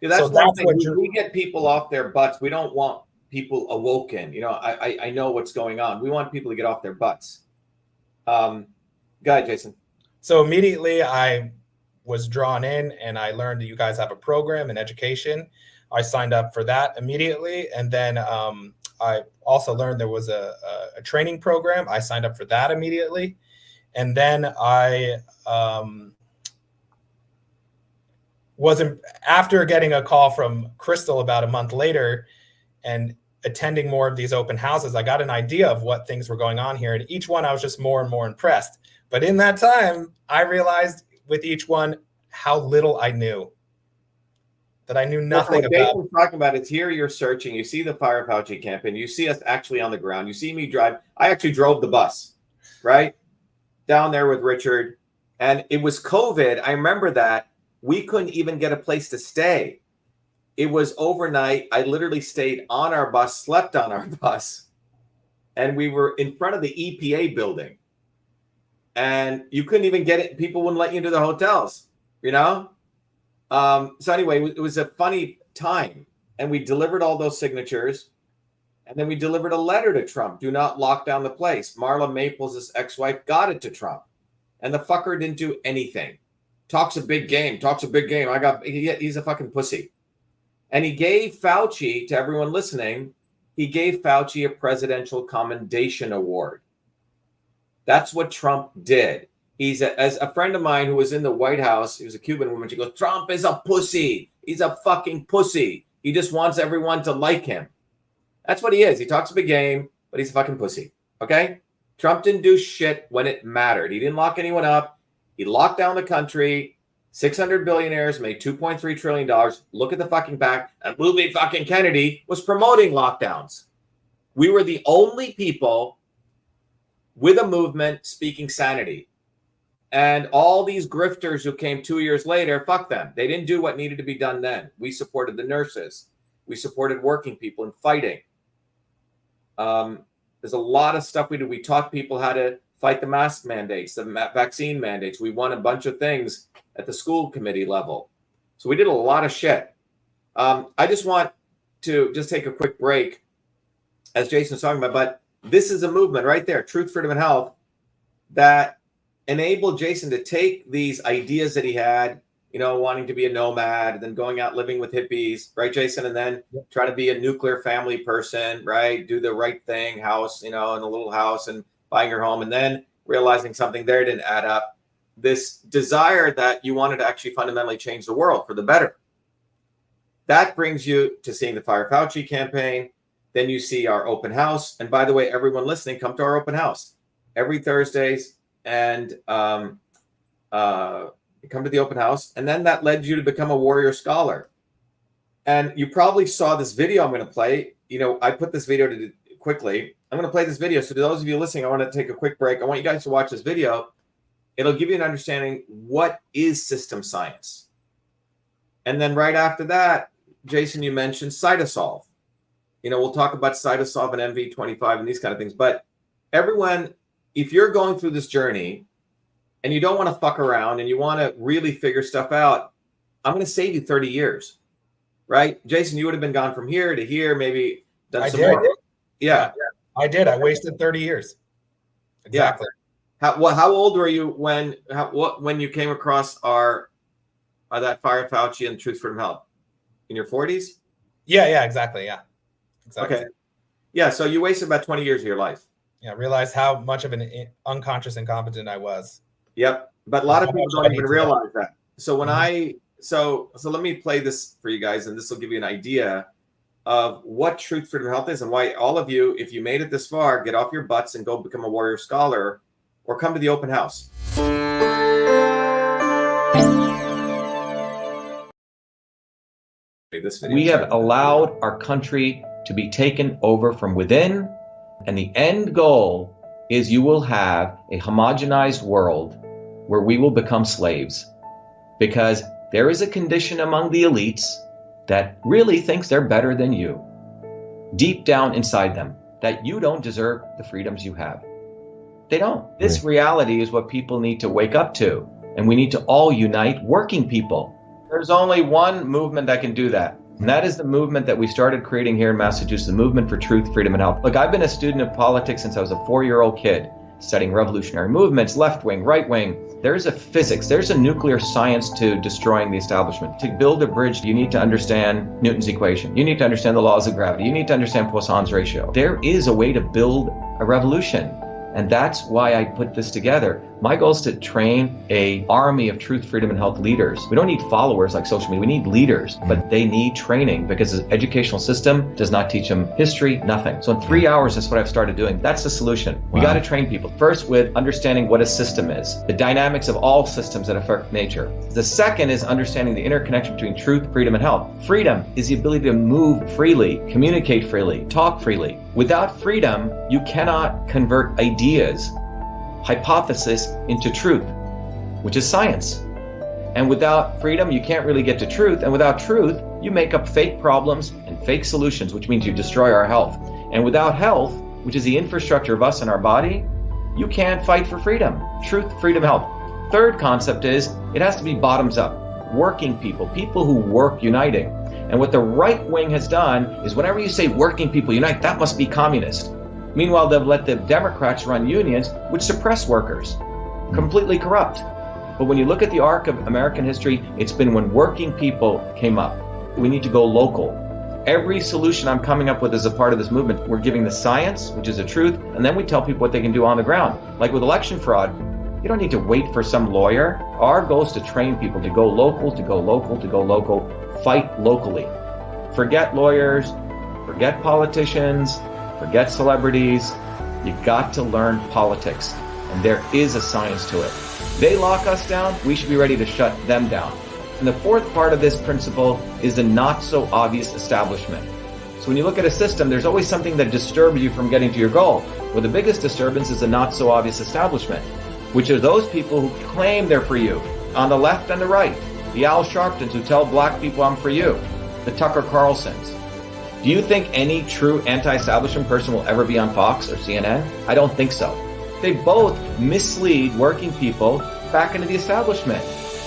That's one thing. We get people off their butts. We don't want people awoken. I know what's going on. We want people to get off their butts. Go ahead, Jason. So immediately I was drawn in and I learned that you guys have a program in education. I signed up for that immediately. And then I also learned there was a training program. I signed up for that immediately. And then I after getting a call from Crystal about a month later and attending more of these open houses, I got an idea of what things were going on here. And each one, I was just more and more impressed. But in that time, I realized with each one how little I knew. That I knew nothing about. What talking about is here you're searching. You see the Fire Fauci campaign. You see us actually on the ground. You see me drive. I actually drove the bus, right? Down there with Richard. And it was COVID. I remember that. We couldn't even get a place to stay. It was overnight. I literally stayed on our bus, slept on our bus, and we were in front of the EPA building. And you couldn't even get it. People wouldn't let you into the hotels, So anyway, it was a funny time. And we delivered all those signatures. And then we delivered a letter to Trump. Do not lock down the place. Marla Maples, his ex-wife, got it to Trump. And the fucker didn't do anything. Talks a big game. He's a fucking pussy. And he gave Fauci, to everyone listening, he gave Fauci a presidential commendation award. That's what Trump did. As a friend of mine who was in the White House, he was a Cuban woman, she goes, Trump is a pussy. He's a fucking pussy. He just wants everyone to like him. That's what he is. He talks a big game, but he's a fucking pussy. Okay? Trump didn't do shit when it mattered. He didn't lock anyone up. He locked down the country. 600 billionaires made $2.3 trillion. Look at the fucking back. And movie fucking Kennedy was promoting lockdowns. We were the only people with a movement speaking sanity. And all these grifters who came 2 years later, fuck them. They didn't do what needed to be done then. We supported the nurses. We supported working people and fighting. There's a lot of stuff we did. We taught people how to fight the mask mandates, the vaccine mandates. We won a bunch of things at the school committee level. So we did a lot of shit. I just want to take a quick break, as Jason's talking about, but this is a movement right there, Truth, Freedom, and Health, that enabled Jason to take these ideas that he had, wanting to be a nomad, then going out living with hippies, right, Jason? And then try to be a nuclear family person, right? Do the right thing, house, in a little house and buying your home, and then realizing something there didn't add up. This desire that you wanted to actually fundamentally change the world for the better. That brings you to seeing the Fire Fauci campaign. Then you see our open house. And by the way, everyone listening, come to our open house every Thursdays and come to the open house. And then that led you to become a warrior scholar. And you probably saw this video I'm going to play. I put this video quickly. I'm going to play this video. So to those of you listening, I want to take a quick break. I want you guys to watch this video. It'll give you an understanding what is system science. And then right after that, Jason, you mentioned cytosolve. We'll talk about cytosolve and MV25 and these kind of things. But everyone, if you're going through this journey and you don't want to fuck around and you want to really figure stuff out, I'm going to save you 30 years, right? Jason, you would have been gone from here to here, maybe done some more. Yeah, I did. I wasted 30 years. Exactly. Yeah. How old were you when you came across that Fire Fauci and Truth, Freedom, Health? In your 40s? Yeah, exactly. Yeah. Exactly. Okay. Yeah, so you wasted about 20 years of your life. Yeah, realize how much of an unconscious incompetent I was. Yep. But a lot of people don't even realize that. So when so let me play this for you guys, and this will give you an idea of what Truth, Freedom, Health is, and why all of you, if you made it this far, get off your butts and go become a warrior scholar or come to the open house. We have allowed our country to be taken over from within, and the end goal is you will have a homogenized world where we will become slaves, because there is a condition among the elites that really thinks they're better than you, deep down inside them, that you don't deserve the freedoms you have. They don't. This reality is what people need to wake up to, and we need to all unite, working people. There's only one movement that can do that, and that is the movement that we started creating here in Massachusetts, the movement for truth, freedom, and health. Look, I've been a student of politics since I was a 4-year-old kid, studying revolutionary movements, left wing, right wing. There's a physics, there's a nuclear science to destroying the establishment. To build a bridge, you need to understand Newton's equation. You need to understand the laws of gravity. You need to understand Poisson's ratio. There is a way to build a revolution. And that's why I put this together. My goal is to train an army of truth, freedom, and health leaders. We don't need followers like social media. We need leaders, but they need training because the educational system does not teach them history, nothing. So in 3 hours, that's what I've started doing. That's the solution. We got to train people. First, with understanding what a system is, the dynamics of all systems that affect nature. The second is understanding the interconnection between truth, freedom, and health. Freedom is the ability to move freely, communicate freely, talk freely. Without freedom, you cannot convert ideas, hypothesis into truth, which is science. And without freedom, you can't really get to truth. And without truth, you make up fake problems and fake solutions, which means you destroy our health. And without health, which is the infrastructure of us and our body, you can't fight for freedom. Truth, freedom, health. Third concept is it has to be bottoms up. Working people, people who work uniting. And what the right wing has done is whenever you say working people unite, that must be communist. Meanwhile, they've let the Democrats run unions, which suppress workers, completely corrupt. But when you look at the arc of American history, it's been when working people came up. We need to go local. Every solution I'm coming up with as a part of this movement, we're giving the science, which is the truth, and then we tell people what they can do on the ground. Like with election fraud, you don't need to wait for some lawyer. Our goal is to train people to go local, to go local, to go local, fight locally. Forget lawyers, forget politicians, forget celebrities. You got to learn politics, and there is a science to it. They lock us down, we should be ready to shut them down. And the fourth part of this principle is the not so obvious establishment. So when you look at a system, there's always something that disturbs you from getting to your goal. Well, the biggest disturbance is the not so obvious establishment, which are those people who claim they're for you, on the left and the right. The Al Sharptons who tell black people I'm for you. The Tucker Carlsons. Do you think any true anti-establishment person will ever be on Fox or CNN? I don't think so. They both mislead working people back into the establishment.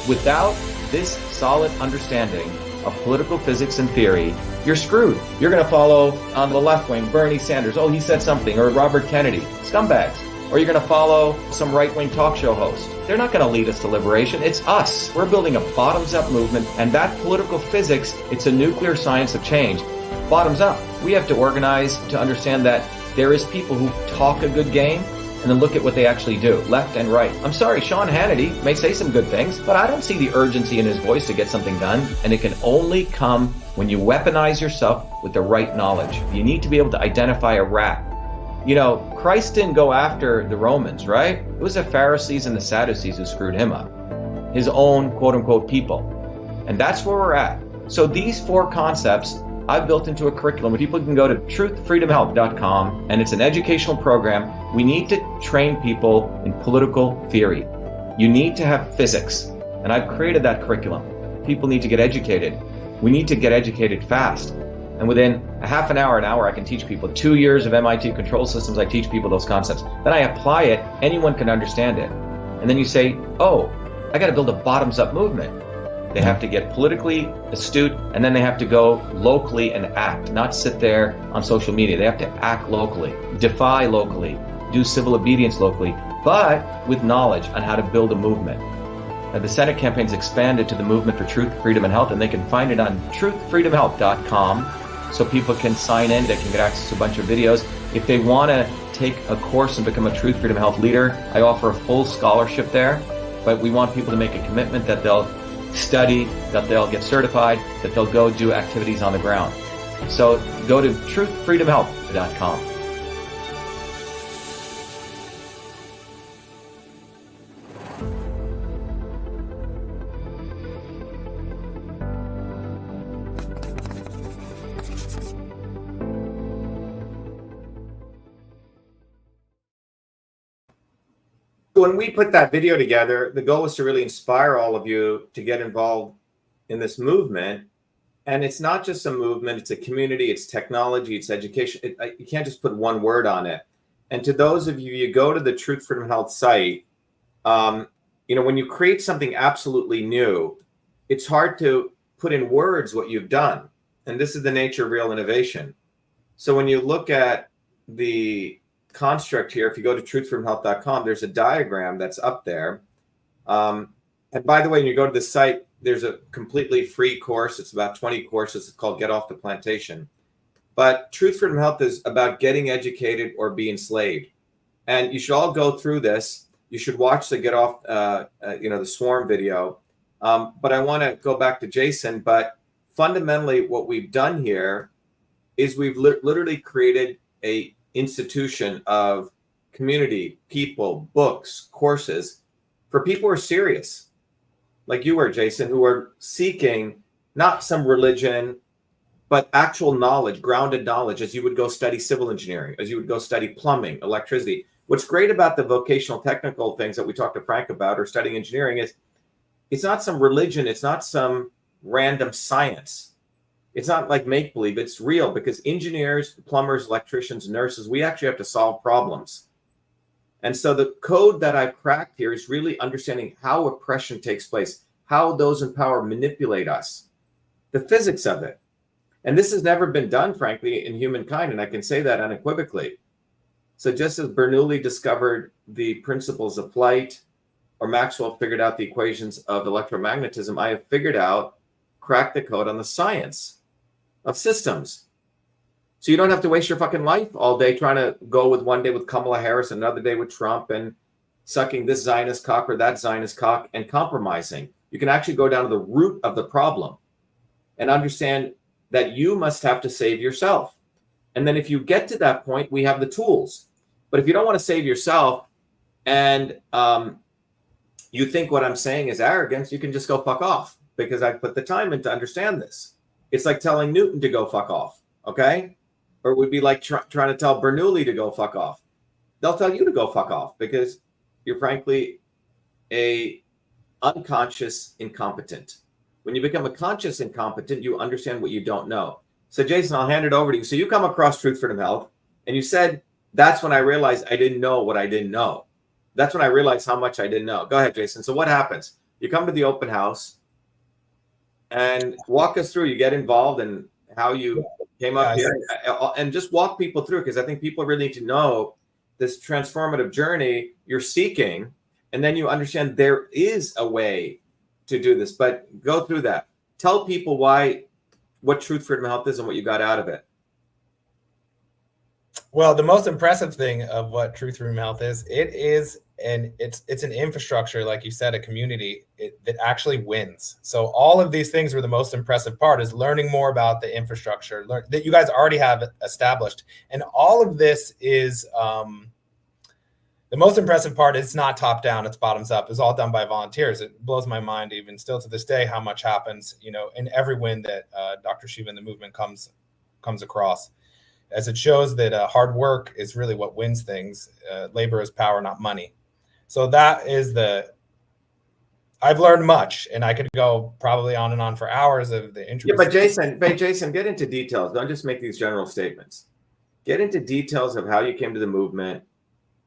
Without this solid understanding of political physics and theory, you're screwed. You're going to follow on the left wing, Bernie Sanders. Oh, he said something. Or Robert Kennedy. Scumbags. or you're going to follow some right-wing talk show host. They're not going to lead us to liberation. It's us. We're building a bottoms-up movement, and that political physics, it's a nuclear science of change. Bottoms up. We have to organize to understand that there is people who talk a good game and then look at what they actually do, left and right. I'm sorry, Sean Hannity may say some good things, but I don't see the urgency in his voice to get something done. And it can only come when you weaponize yourself with the right knowledge. You need to be able to identify a rat. You know, Christ didn't go after the Romans, right? It was the Pharisees and the Sadducees who screwed him up. His own quote-unquote people. And that's where we're at. So these 4 concepts I've built into a curriculum where people can go to truthfreedomhealth.com, and it's an educational program. We need to train people in political theory. You need to have physics, and I've created that curriculum. People need to get educated. We need to get educated fast. And within a half an hour, I can teach people. 2 years of MIT control systems, I teach people those concepts. Then I apply it, anyone can understand it. And then you say, oh, I got to build a bottoms-up movement. They have to get politically astute, and then they have to go locally and act, not sit there on social media. They have to act locally, defy locally, do civil obedience locally, but with knowledge on how to build a movement. Now, the Senate campaign's expanded to the Movement for Truth, Freedom, and Health, and they can find it on truthfreedomhealth.com, so people can sign in, they can get access to a bunch of videos. If they want to take a course and become a Truth, Freedom, Health leader, I offer a full scholarship there, but we want people to make a commitment that they'll study, that they'll get certified, that they'll go do activities on the ground. So go to truthfreedomhealth.com. When we put that video together, the goal was to really inspire all of you to get involved in this movement. And it's not just a movement, it's a community, it's technology, it's education. You can't just put one word on it. And to those of you, you go to the Truth, Freedom, and Health site, when you create something absolutely new, it's hard to put in words what you've done. And this is the nature of real innovation. So when you look at the construct here, if you go to truthfreedomhealth.com, there's a diagram that's up there. And by the way, when you go to the site, there's a completely free course. It's about 20 courses. It's called Get Off the Plantation. But Truth, Freedom, Health is about getting educated or be enslaved. And you should all go through this. You should watch the Get Off, the Swarm video. But I want to go back to Jason. But fundamentally, what we've done here is we've literally created a institution of community, people, books, courses for people who are serious, like you were, Jason, who are seeking not some religion, but actual knowledge, grounded knowledge, as you would go study civil engineering, as you would go study plumbing, electricity. What's great about the vocational technical things that we talked to Frank about, or studying engineering, is it's not some religion, it's not some random science. It's not like make-believe, it's real, because engineers, plumbers, electricians, nurses, we actually have to solve problems. And so the code that I've cracked here is really understanding how oppression takes place, how those in power manipulate us, the physics of it. And this has never been done, frankly, in humankind, and I can say that unequivocally. So just as Bernoulli discovered the principles of flight, or Maxwell figured out the equations of electromagnetism, I have cracked the code on the science of systems. So you don't have to waste your fucking life all day trying to go with one day with Kamala Harris, another day with Trump, and sucking this Zionist cock or that Zionist cock and compromising. You can actually go down to the root of the problem and understand that you must have to save yourself. And then if you get to that point, we have the tools. But if you don't want to save yourself and you think what I'm saying is arrogance, you can just go fuck off, because I put the time in to understand this. It's like telling Newton to go fuck off, okay? Or it would be like trying to tell Bernoulli to go fuck off. They'll tell you to go fuck off because you're frankly a unconscious incompetent. When you become a conscious incompetent, you understand what you don't know. So Jason, I'll hand it over to you. So you come across Truth, Freedom, Health, and you said, that's when I realized I didn't know what I didn't know. That's when I realized how much I didn't know. Go ahead, Jason. So what happens? You come to the open house, and walk us through. You get involved and how you came up here, and just walk people through, because I think people really need to know this transformative journey you're seeking, and then you understand there is a way to do this. But go through that. Tell people what Truth, Freedom, Health is and what you got out of it. Well, the most impressive thing of what Truth, Freedom, Health is, it's an infrastructure, like you said, a community that actually wins. So all of these things were the most impressive part, is learning more about the infrastructure that you guys already have established. And all of this is the most impressive part. It's not top down, it's bottoms up. It's all done by volunteers. It blows my mind even still to this day how much happens, in every win that Dr. Shiva and the movement comes across. As it shows that hard work is really what wins things. Labor is power, not money. So that is I've learned much, and I could go probably on and on for hours of the interest. Yeah, but Jason, get into details. Don't just make these general statements. Get into details of how you came to the movement,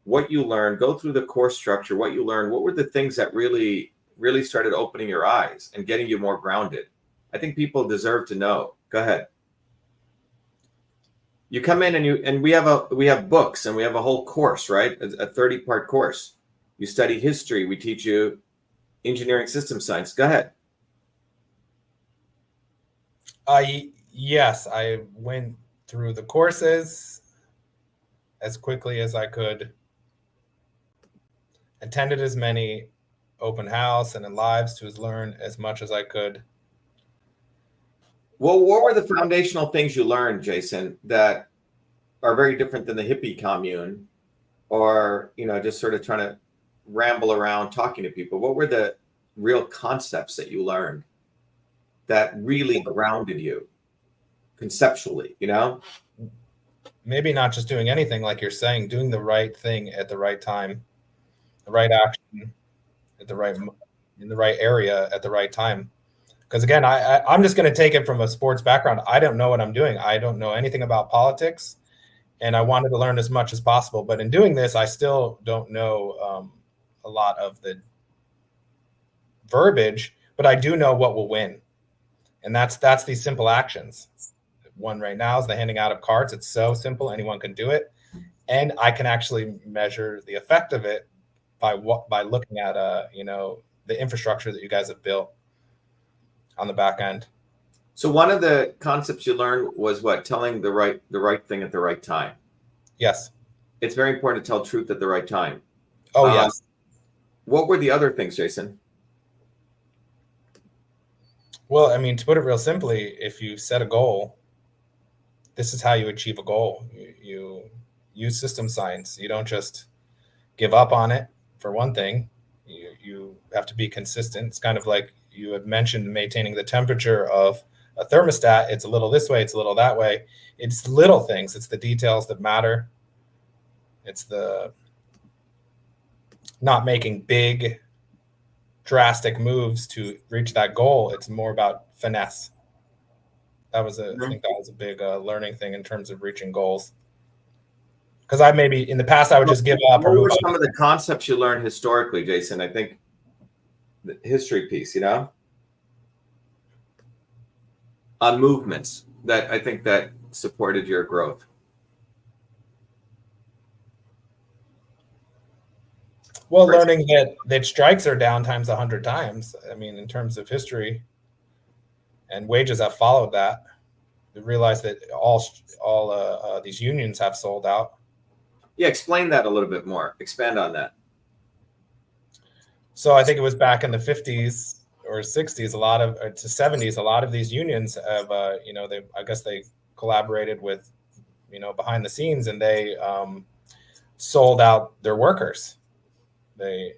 what you learned, go through the course structure, what you learned, what were the things that really, really started opening your eyes and getting you more grounded. I think people deserve to know. Go ahead. You come in and we have books, and we have a whole course, right? A 30-part course. You study history. We teach you engineering system science. Go ahead. Yes, I went through the courses as quickly as I could. Attended as many open house and in lives to learn as much as I could. Well, what were the foundational things you learned, Jason, that are very different than the hippie commune, or, just sort of trying to ramble around talking to people? What were the real concepts that you learned that really grounded you conceptually, Maybe not just doing anything, like you're saying, doing the right thing at the right time, the right action in the right area at the right time. Because again, I'm just going to take it from a sports background. I don't know what I'm doing. I don't know anything about politics, and I wanted to learn as much as possible. But in doing this, I still don't know a lot of the verbiage, but I do know what will win. And that's these simple actions. One right now is the handing out of cards. It's so simple. Anyone can do it. And I can actually measure the effect of it by looking at, the infrastructure that you guys have built on the back end. So one of the concepts you learned was what? Telling the right thing at the right time. Yes. It's very important to tell truth at the right time. Oh, yes. What were the other things, Jason? Well, to put it real simply, if you set a goal, this is how you achieve a goal. You use system science. You don't just give up on it, for one thing. You have to be consistent. It's kind of like you had mentioned, maintaining the temperature of a thermostat. It's a little this way, it's a little that way. It's little things. It's the details that matter. It's the not making big, drastic moves to reach that goal. It's more about finesse. I think that was a big learning thing in terms of reaching goals. Because in the past, I would just give up. What were some of the concepts you learned historically, Jason? I think the history piece, on movements that I think that supported your growth. Well, learning that strikes are down times 100 times. In terms of history, and wages have followed that. We realize that all these unions have sold out. Yeah, explain that a little bit more. Expand on that. So I think it was back in the 50s or 60s, to 70s, a lot of these unions have, they collaborated with, behind the scenes, and they sold out their workers. They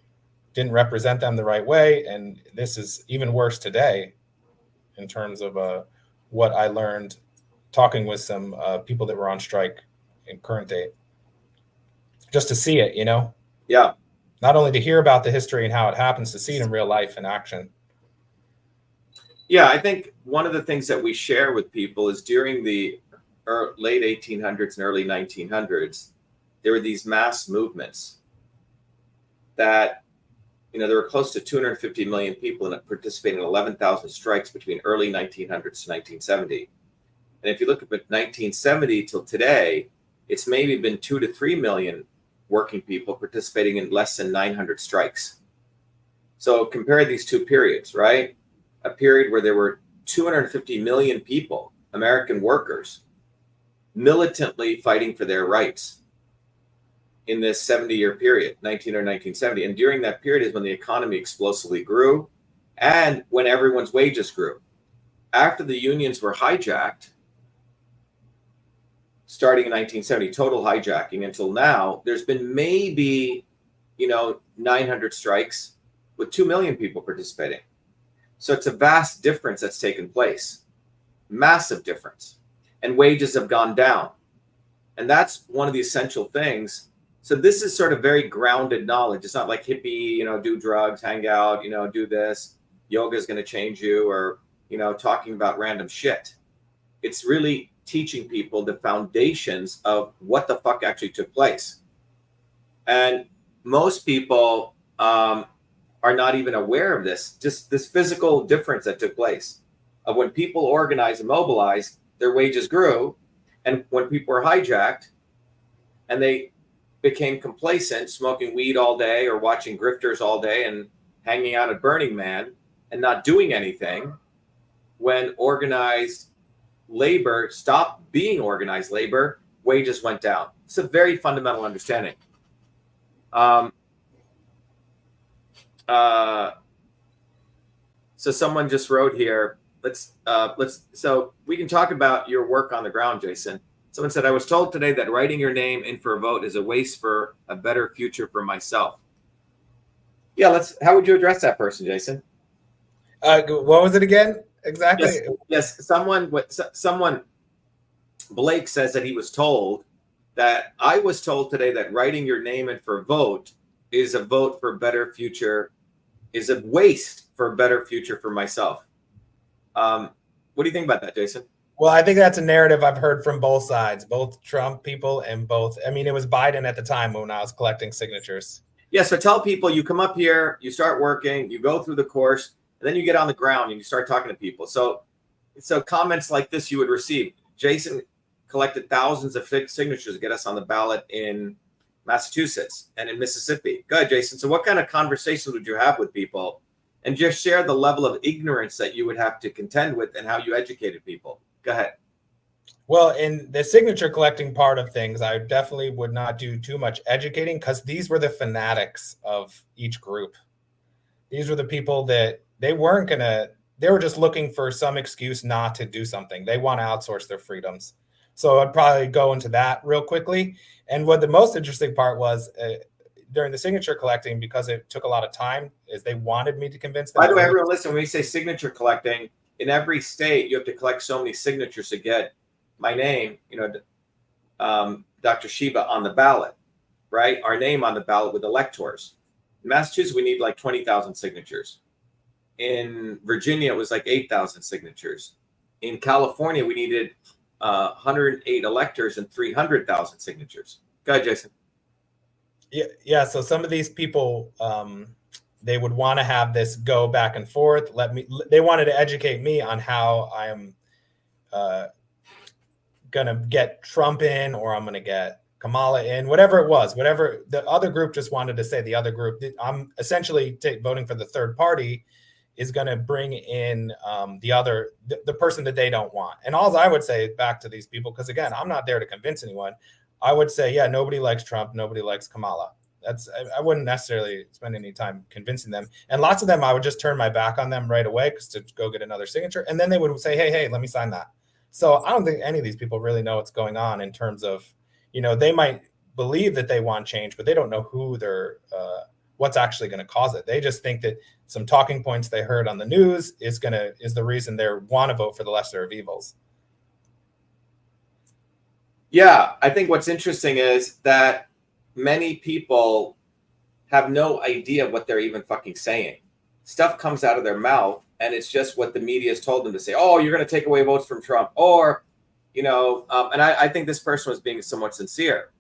didn't represent them the right way. And this is even worse today in terms of what I learned talking with some people that were on strike in current date. Just to see it, Yeah. Not only to hear about the history and how it happens, to see it in real life in action. Yeah, I think one of the things that we share with people is during the late 1800s and early 1900s, there were these mass movements that, there were close to 250 million people participating in 11,000 strikes between early 1900s to 1970. And if you look at 1970 till today, it's maybe been 2 to 3 million working people participating in less than 900 strikes. So compare these two periods, right? A period where there were 250 million people, American workers, militantly fighting for their rights in this 70-year period, 1970. And during that period is when the economy explosively grew and when everyone's wages grew. After the unions were hijacked, starting in 1970, total hijacking until now, there's been maybe, 900 strikes with 2 million people participating. So it's a vast difference that's taken place, massive difference. And wages have gone down. And that's one of the essential things. So this is sort of very grounded knowledge. It's not like hippie, do drugs, hang out, do this. Yoga is going to change you, or, talking about random shit. It's really teaching people the foundations of what the fuck actually took place. And most people are not even aware of this, just this physical difference that took place of when people organized and mobilized, their wages grew. And when people were hijacked and they became complacent, smoking weed all day or watching grifters all day and hanging out at Burning Man and not doing anything, when organized labor stopped being organized labor, wages went down. It's a very fundamental understanding. So someone just wrote here, so we can talk about your work on the ground, Jason. Someone said, I was told today that writing your name in for a vote is a waste for a better future for myself. Yeah, how would you address that person, Jason? What was it again? Exactly. Yes. Someone, Blake says that he was told that I was told today that writing your name in for a vote is a vote for a better future, is a waste for a better future for myself. What do you think about that, Jason? Well, I think that's a narrative I've heard from both sides, both Trump people and it was Biden at the time when I was collecting signatures. Yeah, so tell people you come up here, you start working, you go through the course, and then you get on the ground and you start talking to people. So comments like this you would receive. Jason collected thousands of signatures to get us on the ballot in Massachusetts and in Mississippi. Go ahead, Jason. So what kind of conversations would you have with people? And just share the level of ignorance that you would have to contend with and how you educated people. Go ahead. Well, in the signature collecting part of things, I definitely would not do too much educating because these were the fanatics of each group. These were the people that they were just looking for some excuse not to do something. They want to outsource their freedoms. So I'd probably go into that real quickly. And what the most interesting part was during the signature collecting, because it took a lot of time, is they wanted me to convince them. By the way, everyone listen, when we say signature collecting, in every state, you have to collect so many signatures to get my name, Dr.SHIVA on the ballot, right? Our name on the ballot with electors. In Massachusetts, we need like 20,000 signatures. In Virginia, it was like 8,000 signatures. In California, we needed 108 electors and 300,000 signatures. Go ahead, Jason. Yeah. So some of these people, they would want to have this go back and forth. They wanted to educate me on how I am going to get Trump in, or I'm going to get Kamala in, whatever it was, whatever the other group just wanted to say. The other group, I'm essentially voting for the third party, is going to bring in the person that they don't want. And all I would say back to these people, because again, I'm not there to convince anyone. I would say, yeah, nobody likes Trump. Nobody likes Kamala. I wouldn't necessarily spend any time convincing them. And lots of them, I would just turn my back on them right away to go get another signature. And then they would say, hey, let me sign that. So I don't think any of these people really know what's going on in terms of, they might believe that they want change, but they don't know what's actually going to cause it. They just think that some talking points they heard on the news is the reason they want to vote for the lesser of evils. Yeah, I think what's interesting is that many people have no idea what they're even fucking saying. Stuff comes out of their mouth and it's just what the media has told them to say. Oh, you're going to take away votes from Trump. Or, and I think this person was being somewhat sincere.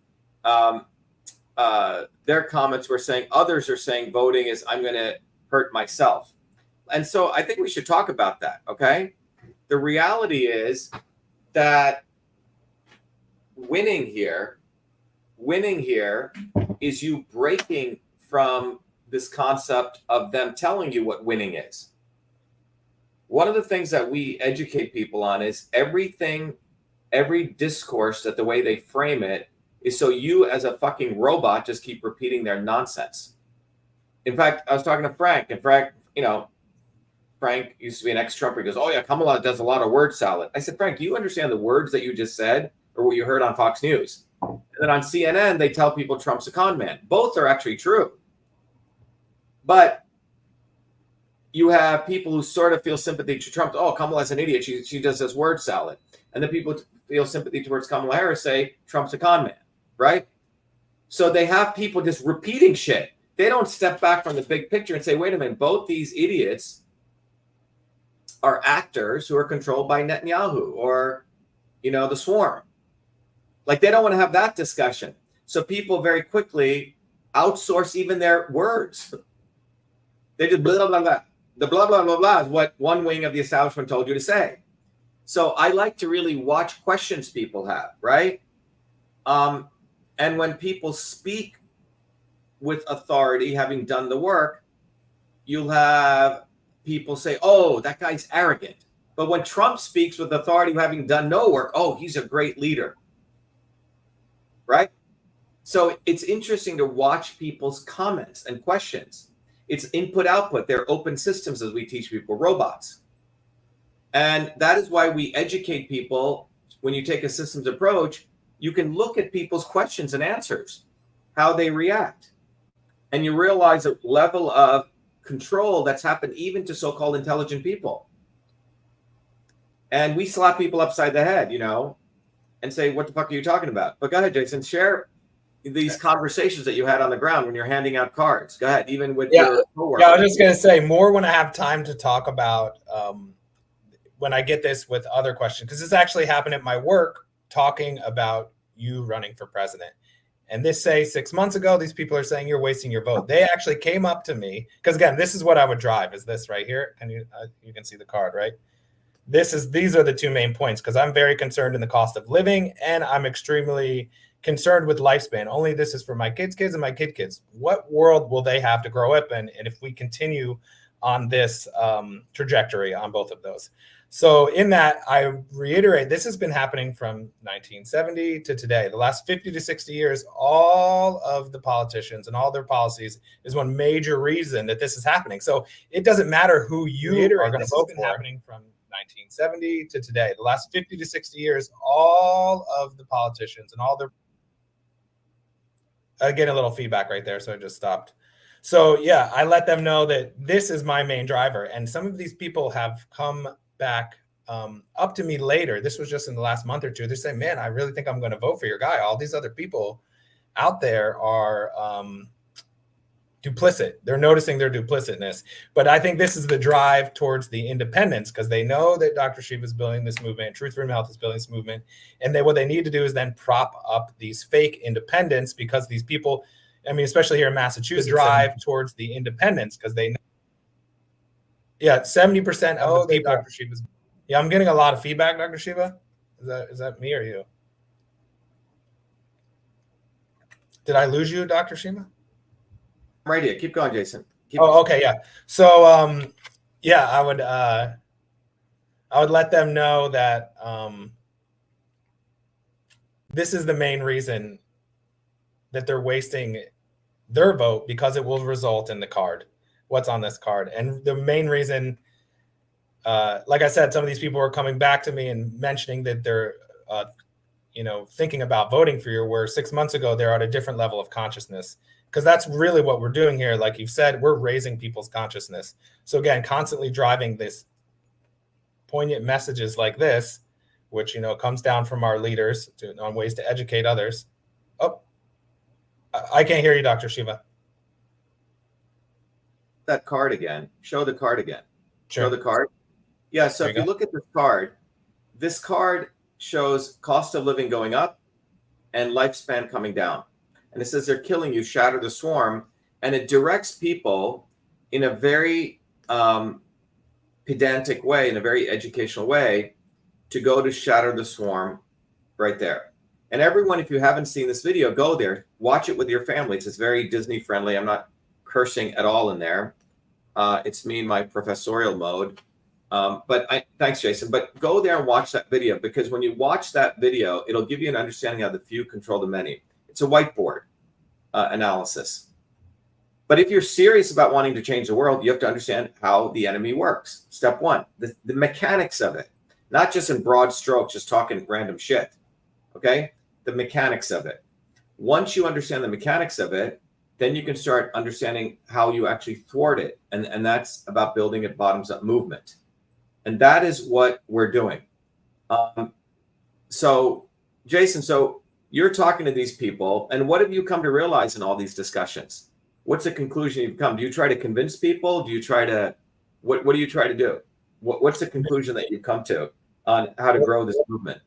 Their comments were saying, others are saying voting is, I'm going to hurt myself. And so I think we should talk about that. Okay. The reality is that winning here is you breaking from this concept of them telling you what winning is. One of the things that we educate people on is every discourse, that the way they frame it is so you as a fucking robot just keep repeating their nonsense. In fact, I was talking to Frank, and Frank used to be an ex-Trumper. He goes, oh yeah, Kamala does a lot of word salad. I said, Frank, do you understand the words that you just said or what you heard on Fox News? And then on CNN, they tell people Trump's a con man. Both are actually true. But you have people who sort of feel sympathy to Trump. Oh, Kamala's an idiot. She does this word salad. And the people who feel sympathy towards Kamala Harris say Trump's a con man, right? So they have people just repeating shit. They don't step back from the big picture and say, wait a minute, both these idiots are actors who are controlled by Netanyahu or, the swarm. Like, they don't want to have that discussion. So people very quickly outsource even their words. They just blah, blah, blah, blah. The blah, blah, blah, blah is what one wing of the establishment told you to say. So I like to really watch questions people have, right? And when people speak with authority, having done the work, you'll have people say, oh, that guy's arrogant. But when Trump speaks with authority, having done no work, oh, he's a great leader, right? So it's interesting to watch people's comments and questions. It's input-output. They're open systems, as we teach people, robots. And that is why we educate people. When you take a systems approach, you can look at people's questions and answers, how they react. And you realize a level of control that's happened even to so-called intelligent people. And we slap people upside the head, and say, what the fuck are you talking about? But go ahead, Jason, share these conversations that you had on the ground when you're handing out cards. Go ahead, even with your coworkers. Yeah, I was just going to say more when I have time to talk about when I get this with other questions, because this actually happened at my work, talking about you running for president. And this, say 6 months ago, these people are saying you're wasting your vote. They actually came up to me, because again, this is what I would drive, is this right here. Can you can see the card, right? These are the two main points, because I'm very concerned in the cost of living, and I'm extremely concerned with lifespan. Only this is for my kids' kids and my kids. What world will they have to grow up in? And if we continue on this trajectory on both of those. So in that, I reiterate, this has been happening from 1970 to today. The last 50 to 60 years, all of the politicians and all their policies is one major reason that this is happening. So it doesn't matter who you are going to vote for. Happening from 1970 to today. The last 50 to 60 years, all of the politicians and all their... I get a little feedback right there, so I just stopped. So yeah, I let them know that this is my main driver. And some of these people have come back up to me later. This was just in the last month or two. They're saying, man, I really think I'm going to vote for your guy. All these other people out there are duplicit. They're noticing their duplicitness. But I think this is the drive towards the independence, because they know that Dr. Shiva is building this movement, Truth for Health is building this movement. And what they need to do is then prop up these fake independents, because these people, especially here in Massachusetts, drive towards the independence, because they know. Yeah, 70% of the people. Dr. Shiva's. Yeah, I'm getting a lot of feedback, Dr. Shiva. Is that me or you? Did I lose you, Dr. Shiva? Right here. Keep going, Jason. Okay, yeah. So, I would let them know that this is the main reason that they're wasting their vote, because it will result in the card, what's on this card. And the main reason, like I said, some of these people are coming back to me and mentioning that they're, thinking about voting for you, where 6 months ago, they're at a different level of consciousness. Because that's really what we're doing here. Like you've said, we're raising people's consciousness. So again, constantly driving this poignant messages like this, which, comes down from our leaders on ways to educate others. Oh, I can't hear you, Dr. Shiva. That card again. Show the card again. Sure. Show the card. Yeah, so if you look at this card shows cost of living going up and lifespan coming down. And it says they're killing you, shatter the swarm. And it directs people in a very pedantic way, in a very educational way, to go to shatter the swarm right there. And everyone, if you haven't seen this video, go there, watch it with your families. It's very Disney friendly. I'm not cursing at all in there. It's me in my professorial mode. Thanks, Jason. But go there and watch that video, because when you watch that video, it'll give you an understanding how the few control the many. It's a whiteboard analysis. But if you're serious about wanting to change the world, you have to understand how the enemy works. Step one, the mechanics of it, not just in broad strokes, just talking random shit. Okay? The mechanics of it. Once you understand the mechanics of it, then you can start understanding how you actually thwart it. And that's about building a bottoms-up movement. And that is what we're doing. So, Jason, so you're talking to these people, and what have you come to realize in all these discussions? What's the conclusion you've come? Do you try to convince people? Do you try to, what do you try to do? What's the conclusion that you've come to on how to grow this movement?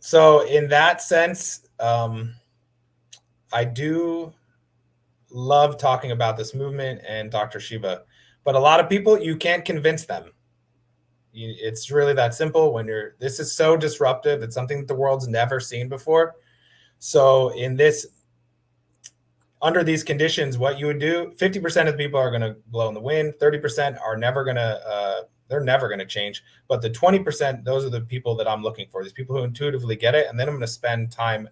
So in that sense, I do love talking about this movement and Dr. Shiva, but a lot of people, you can't convince them. It's really that simple. This is so disruptive. It's something that the world's never seen before. So under these conditions, what you would do, 50% of the people are going to blow in the wind. 30% are never going to, they're never going to change. But the 20%, those are the people that I'm looking for. These people who intuitively get it. And then I'm going to spend time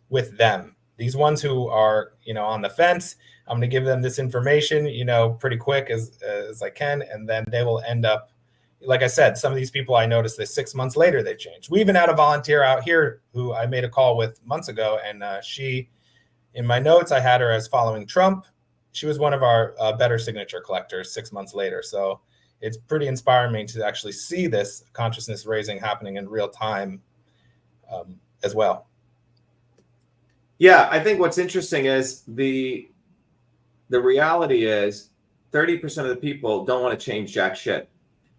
with them. These ones who are, on the fence, I'm going to give them this information, pretty quick as I can. And then they will end up, like I said, some of these people, I noticed that 6 months later, they changed. We even had a volunteer out here who I made a call with months ago. And she, in my notes, I had her as following Trump. She was one of our better signature collectors 6 months later. So it's pretty inspiring to actually see this consciousness raising happening in real time as well. Yeah, I think what's interesting is the reality is 30% of the people don't want to change jack shit.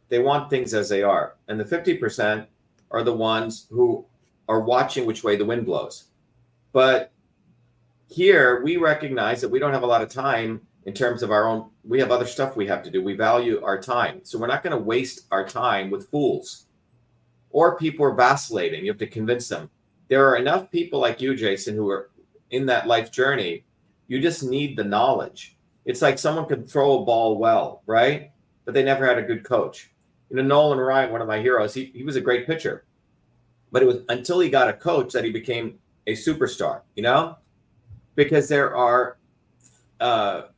They want things as they are. And the 50% are the ones who are watching which way the wind blows. But here we recognize that we don't have a lot of time in terms of our own, we have other stuff we have to do. We value our time. So we're not going to waste our time with fools or people who are vacillating. You have to convince them. There are enough people like you, Jason, who are in that life journey. You just need the knowledge. It's like someone could throw a ball well, right? But they never had a good coach. Nolan Ryan, one of my heroes, he was a great pitcher. But it was until he got a coach that he became a superstar, because there are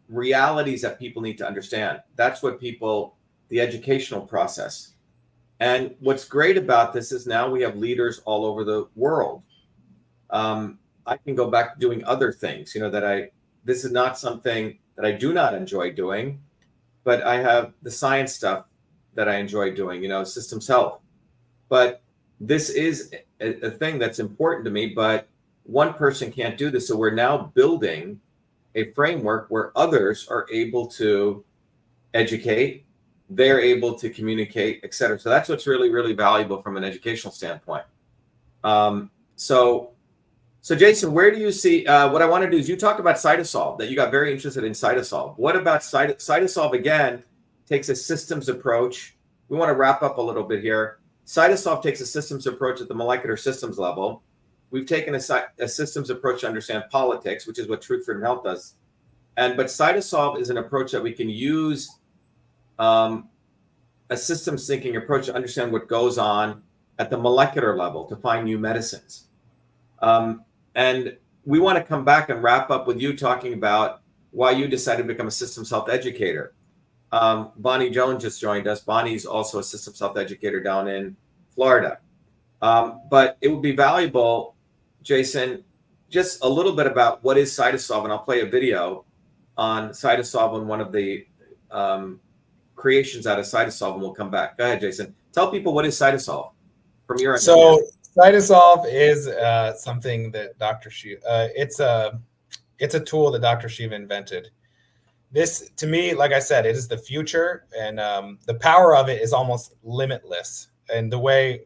realities that people need to understand. That's what the educational process. And what's great about this is now we have leaders all over the world. I can go back to doing other things, this is not something that I do not enjoy doing, but I have the science stuff that I enjoy doing, systems health. But this is a thing that's important to me, but one person can't do this. So we're now building a framework where others are able to educate, they're able to communicate, et cetera. So that's what's really, really valuable from an educational standpoint. So Jason, where do you see, what I want to do is you talked about Cytosolve, that you got very interested in Cytosolve. What about Cytosolve, again, takes a systems approach. We want to wrap up a little bit here. Cytosolve takes a systems approach at the molecular systems level. We've taken a systems approach to understand politics, which is what Truth, Freedom, Health does. But Cytosolve is an approach that we can use, a systems thinking approach to understand what goes on at the molecular level to find new medicines. And we want to come back and wrap up with you talking about why you decided to become a systems health educator. Bonnie Jones just joined us. Bonnie's also a systems health educator down in Florida. But it would be valuable, Jason, just a little bit about what is Cytosolve, and I'll play a video on Cytosolve and one of the creations out of Cytosolve, and we'll come back. Go ahead, Jason. Tell people what is Cytosolve from your end. So Cytosolve is something that Dr. Shiva, it's a tool that Dr. Shiva invented. This, to me, like I said, it is the future, and the power of it is almost limitless. And the way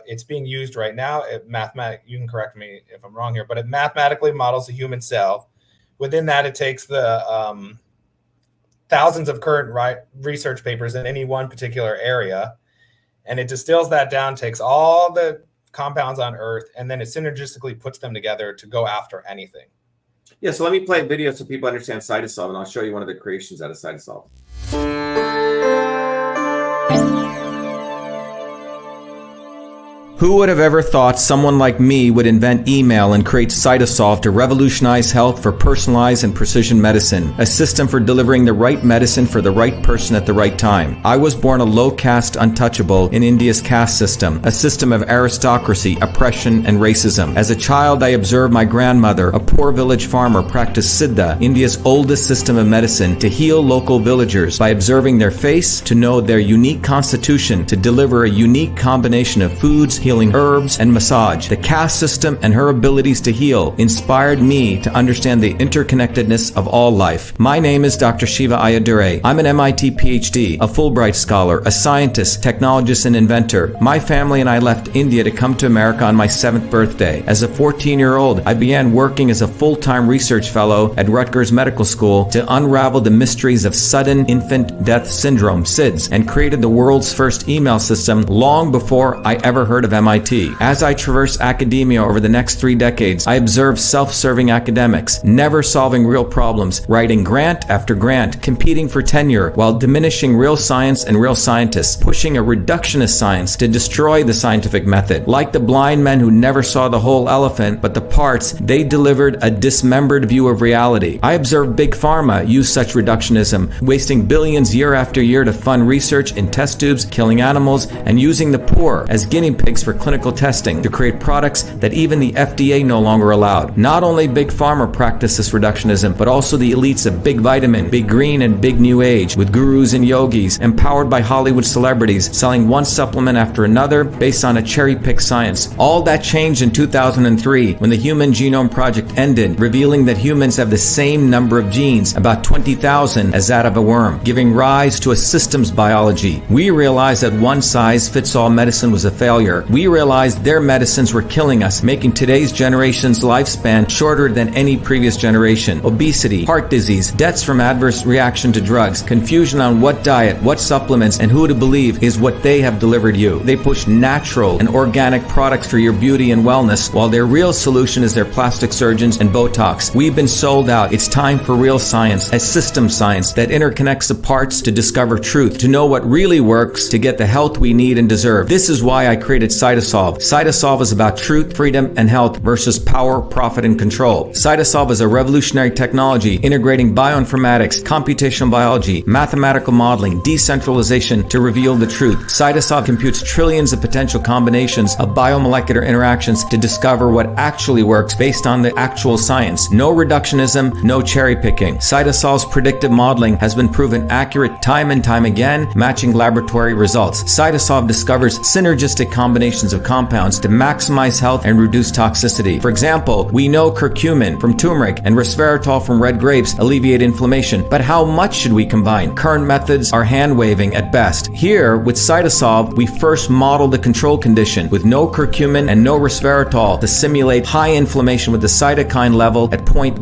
it's being used right now, you can correct me if I'm wrong here, but it mathematically models a human cell. Within that, it takes the thousands of current research papers in any one particular area, and it distills that down, takes all the compounds on Earth, and then it synergistically puts them together to go after anything. Yeah, so let me play a video so people understand cytosol, and I'll show you one of the creations out of cytosol. Who would have ever thought someone like me would invent email and create Cytosolve to revolutionize health for personalized and precision medicine, a system for delivering the right medicine for the right person at the right time? I was born a low-caste untouchable in India's caste system, a system of aristocracy, oppression, and racism. As a child, I observed my grandmother, a poor village farmer, practice Siddha, India's oldest system of medicine, to heal local villagers by observing their face, to know their unique constitution, to deliver a unique combination of foods, healing herbs, and massage. The caste system and her abilities to heal inspired me to understand the interconnectedness of all life. My name is Dr. Shiva Ayyadurai. I'm an MIT PhD, a Fulbright scholar, a scientist, technologist, and inventor. My family and I left India to come to America on my 7th birthday. As a 14-year-old, I began working as a full-time research fellow at Rutgers Medical School to unravel the mysteries of sudden infant death syndrome, SIDS, and created the world's first email system long before I ever heard of MIT. As I traversed academia over the next 3 decades, I observed self-serving academics, never solving real problems, writing grant after grant, competing for tenure, while diminishing real science and real scientists, pushing a reductionist science to destroy the scientific method. Like the blind men who never saw the whole elephant, but the parts, they delivered a dismembered view of reality. I observed Big Pharma use such reductionism, wasting billions year after year to fund research in test tubes, killing animals, and using the poor as guinea pigs for clinical testing to create products that even the FDA no longer allowed. Not only Big Pharma practiced this reductionism, but also the elites of Big Vitamin, Big Green, and Big New Age, with gurus and yogis, empowered by Hollywood celebrities, selling one supplement after another based on a cherry-picked science. All that changed in 2003 when the Human Genome Project ended, revealing that humans have the same number of genes, about 20,000, as that of a worm, giving rise to a systems biology. We realized that one-size-fits-all medicine was a failure. We realized their medicines were killing us, making today's generation's lifespan shorter than any previous generation. Obesity, heart disease, deaths from adverse reaction to drugs, confusion on what diet, what supplements, and who to believe is what they have delivered you. They push natural and organic products for your beauty and wellness, while their real solution is their plastic surgeons and Botox. We've been sold out. It's time for real science, a system science that interconnects the parts to discover truth, to know what really works, to get the health we need and deserve. This is why I created Cytosolve. Cytosolve is about truth, freedom, and health versus power, profit, and control. Cytosolve is a revolutionary technology integrating bioinformatics, computational biology, mathematical modeling, decentralization to reveal the truth. Cytosolve computes trillions of potential combinations of biomolecular interactions to discover what actually works based on the actual science. No reductionism, no cherry picking. Cytosolve's predictive modeling has been proven accurate time and time again, matching laboratory results. Cytosolve discovers synergistic combinations of compounds to maximize health and reduce toxicity. For example, we know curcumin from turmeric and resveratrol from red grapes alleviate inflammation, but how much should we combine? Current methods are hand-waving at best. Here, with Cytosolve, we first modeled the control condition with no curcumin and no resveratrol to simulate high inflammation with the cytokine level at 0.15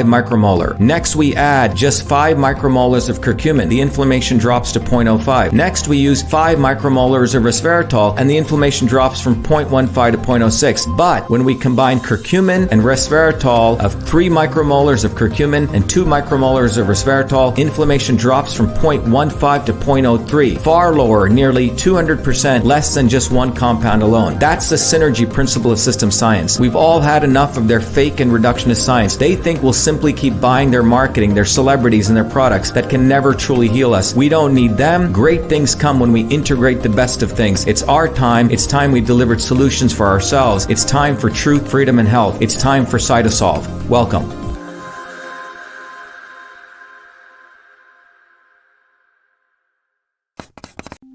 micromolar. Next, we add just 5 micromolars of curcumin. The inflammation drops to 0.05. Next, we use 5 micromolars of resveratrol and the inflammation drops from 0.15 to 0.06. But when we combine curcumin and resveratrol of 3 micromolars of curcumin and 2 micromolars of resveratrol, inflammation drops from 0.15 to 0.03, far lower, nearly 200% less than just one compound alone. That's the synergy principle of system science. We've all had enough of their fake and reductionist science. They think we'll simply keep buying their marketing, their celebrities, and their products that can never truly heal us. We don't need them. Great things come when we integrate the best of things. It's our time. It's time we delivered solutions for ourselves. It's time for truth, freedom, and health. It's time for Cytosolve. Welcome.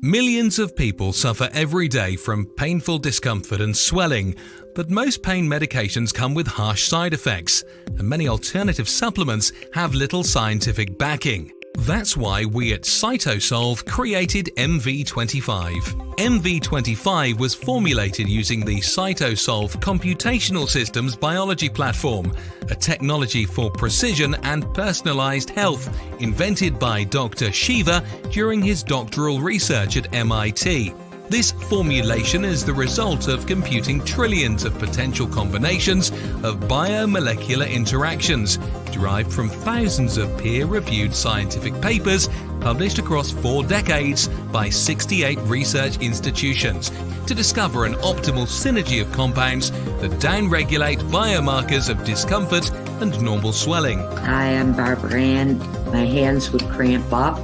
Millions of people suffer every day from painful discomfort and swelling, but most pain medications come with harsh side effects, and many alternative supplements have little scientific backing. That's why we at Cytosolve created MV25. MV25 was formulated using the Cytosolve Computational Systems Biology Platform, a technology for precision and personalized health invented by Dr. Shiva during his doctoral research at MIT. This formulation is the result of computing trillions of potential combinations of biomolecular interactions derived from thousands of peer-reviewed scientific papers published across 4 decades by 68 research institutions to discover an optimal synergy of compounds that downregulate biomarkers of discomfort and normal swelling. Hi, I'm Barbara Ann. My hands would cramp up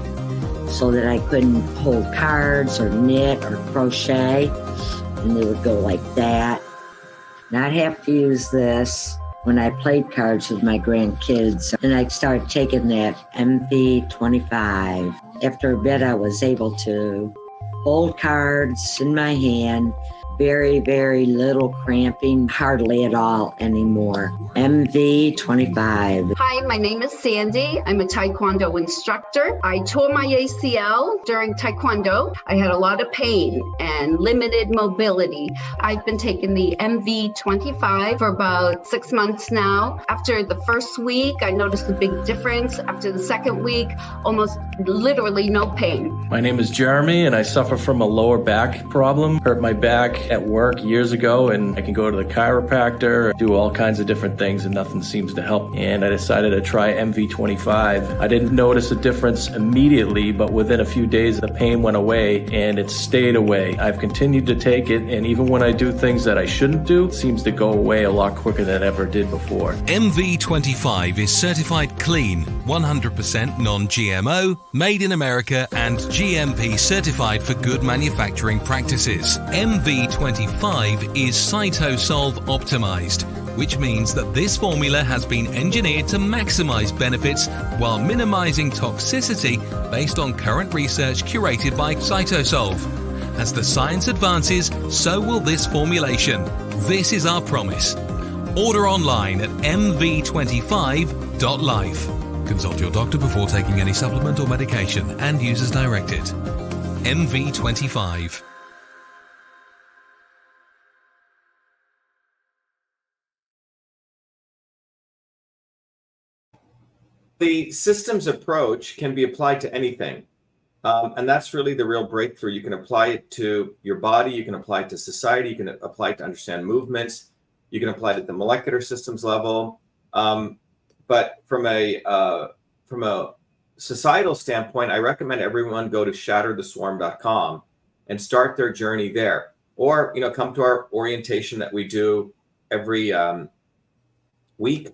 so that I couldn't hold cards or knit or crochet, and they would go like that. And I'd have to use this when I played cards with my grandkids. And I started taking that MV25. After a bit, I was able to hold cards in my hand, very, very little cramping, hardly at all anymore. MV25. Hi, my name is Sandy. I'm a Taekwondo instructor. I tore my ACL during Taekwondo. I had a lot of pain and limited mobility. I've been taking the MV25 for about 6 months now. After the first week, I noticed a big difference. After the second week, almost literally no pain. My name is Jeremy, and I suffer from a lower back problem. Hurt my back at work years ago, and I can go to the chiropractor, do all kinds of different things, and nothing seems to help. And I decided to try MV25. I didn't notice a difference immediately, but within a few days, the pain went away, and it stayed away. I've continued to take it, and even when I do things that I shouldn't do, it seems to go away a lot quicker than it ever did before. MV25 is certified clean, 100% non-GMO, made in America, and GMP certified for good manufacturing practices. MV25 is CytoSolve optimized, which means that this formula has been engineered to maximize benefits while minimizing toxicity based on current research curated by CytoSolve. As the science advances, so will this formulation. This is our promise. Order online at mv25.life. Consult your doctor before taking any supplement or medication and use as directed. MV25. The systems approach can be applied to anything. And that's really the real breakthrough. You can apply it to your body. You can apply it to society. You can apply it to understand movements. You can apply it at the molecular systems level. But from a societal standpoint, I recommend everyone go to shattertheswarm.com and start their journey there. Or, come to our orientation that we do every week.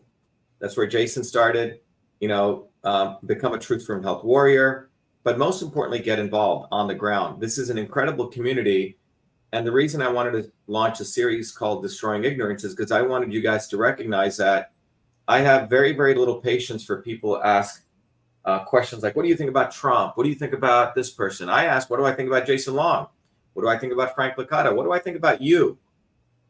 That's where Jason started. Become a Truth from Health warrior, but most importantly, get involved on the ground. This is an incredible community. And the reason I wanted to launch a series called Destroying Ignorance is because I wanted you guys to recognize that I have very, very little patience for people who ask questions like, what do you think about Trump? What do you think about this person? I ask, what do I think about Jason Long? What do I think about Frank Licata? What do I think about you?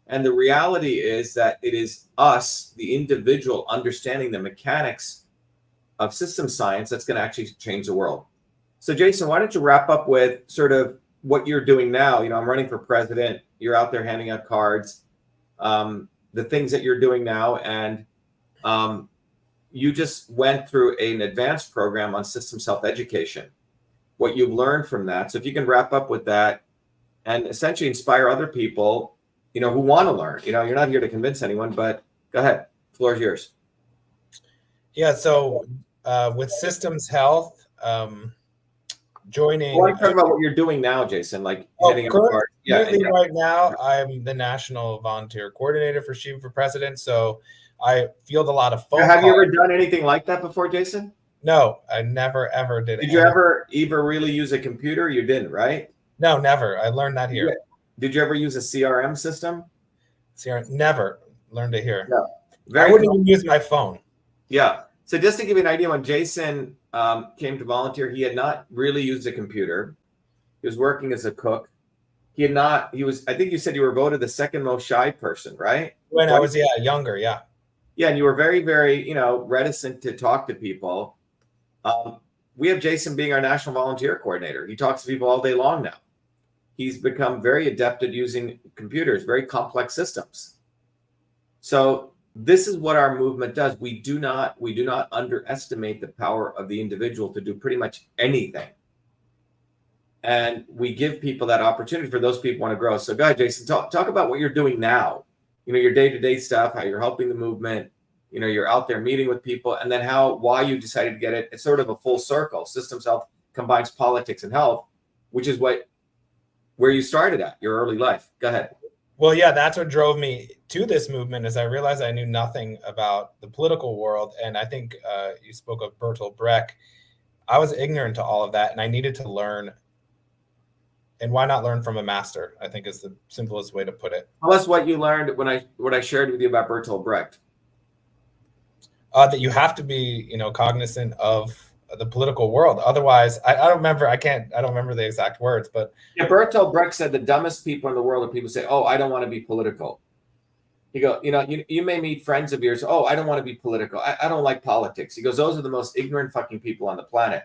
And the reality is that it is us, the individual, understanding the mechanics of system science that's going to actually change the world. So Jason, why don't you wrap up with sort of what you're doing now? I'm running for president. You're out there handing out cards, the things that you're doing now. And you just went through an advanced program on systems health education, what you've learned from that. So if you can wrap up with that and essentially inspire other people, who want to learn. You're not here to convince anyone, but go ahead. The floor is yours. Yeah. So with systems health, joining. I want to talk about what you're doing now, Jason. Like heading up cards. Currently, right now, I'm the national volunteer coordinator for Shiva for President. So I field a lot of phone calls. Have you ever done anything like that before, Jason? No, I never, ever did. Did you ever really use a computer? You didn't, right? No, never. I learned that here. Did you ever use a CRM system? Never learned it here. No. I wouldn't even use my phone. Yeah. So just to give you an idea, when Jason came to volunteer, he had not really used a computer. He was working as a cook. I think you said you were voted the second most shy person, right? When I was, younger, yeah. Yeah, and you were very, very, reticent to talk to people. We have Jason being our national volunteer coordinator. He talks to people all day long now. He's become very adept at using computers, very complex systems. So this is what our movement does. We do not underestimate the power of the individual to do pretty much anything. And we give people that opportunity for those people who want to grow. So go ahead, Jason, talk about what you're doing now. Your day-to-day stuff, how you're helping the movement, you're out there meeting with people, and then why you decided to get it. It's sort of a full circle. Systems health combines politics and health, which is where you started at, your early life. Go ahead. Well, yeah, that's what drove me to this movement, is I realized I knew nothing about the political world. And I think you spoke of Bertolt Brecht. I was ignorant to all of that, and I needed to learn. And why not learn from a master, I think, is the simplest way to put it. Tell us what you learned what I shared with you about Bertolt Brecht. That you have to be, cognizant of the political world. Otherwise, I don't remember the exact words, but yeah, Bertolt Brecht said the dumbest people in the world are people say, "Oh, I don't want to be political." He goes, you may meet friends of yours. "Oh, I don't want to be political. I don't like politics." He goes, "Those are the most ignorant fucking people on the planet,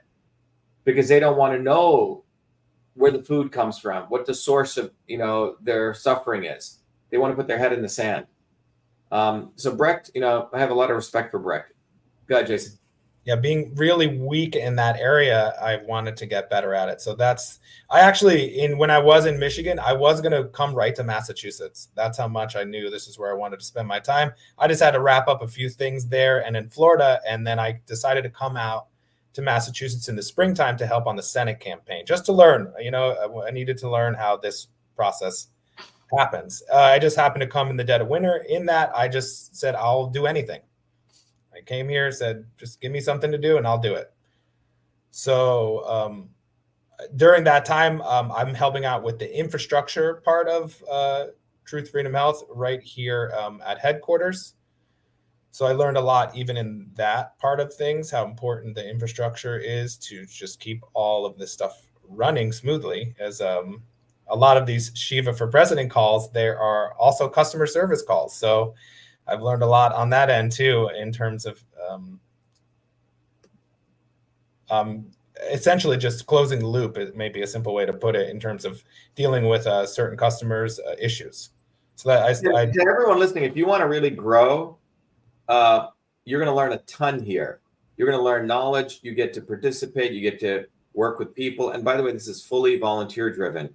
because they don't want to know where the food comes from, what the source of their suffering is. They want to put their head in the sand." So Brecht, I have a lot of respect for Brecht. Go ahead, Jason. Yeah, being really weak in that area, I wanted to get better at it. So when I was in Michigan, I was going to come right to Massachusetts. That's how much I knew this is where I wanted to spend my time. I just had to wrap up a few things there and in Florida. And then I decided to come out to Massachusetts in the springtime to help on the Senate campaign, just to learn. I needed to learn how this process happens. I just happened to come in the dead of winter. In that, I just said, I'll do anything. I came here, said, just give me something to do and I'll do it. So during that time, I'm helping out with the infrastructure part of Truth Freedom Health right here at headquarters. So I learned a lot, even in that part of things, how important the infrastructure is to just keep all of this stuff running smoothly. As a lot of these Shiva for President calls, there are also customer service calls. So I've learned a lot on that end too, in terms of essentially just closing the loop. It may be a simple way to put it, in terms of dealing with certain customers' issues. So that to everyone listening, if you want to really grow, you're going to learn a ton here. You're going to learn knowledge. You get to participate. You get to work with people. And by the way, this is fully volunteer driven.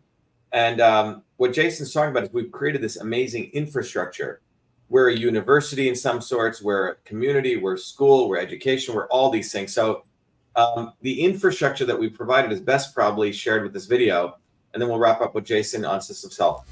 And what Jason's talking about is we've created this amazing infrastructure. We're a university in some sorts, we're a community, we're school, we're education, we're all these things. So the infrastructure that we provided is best probably shared with this video. And then we'll wrap up with Jason on systems health.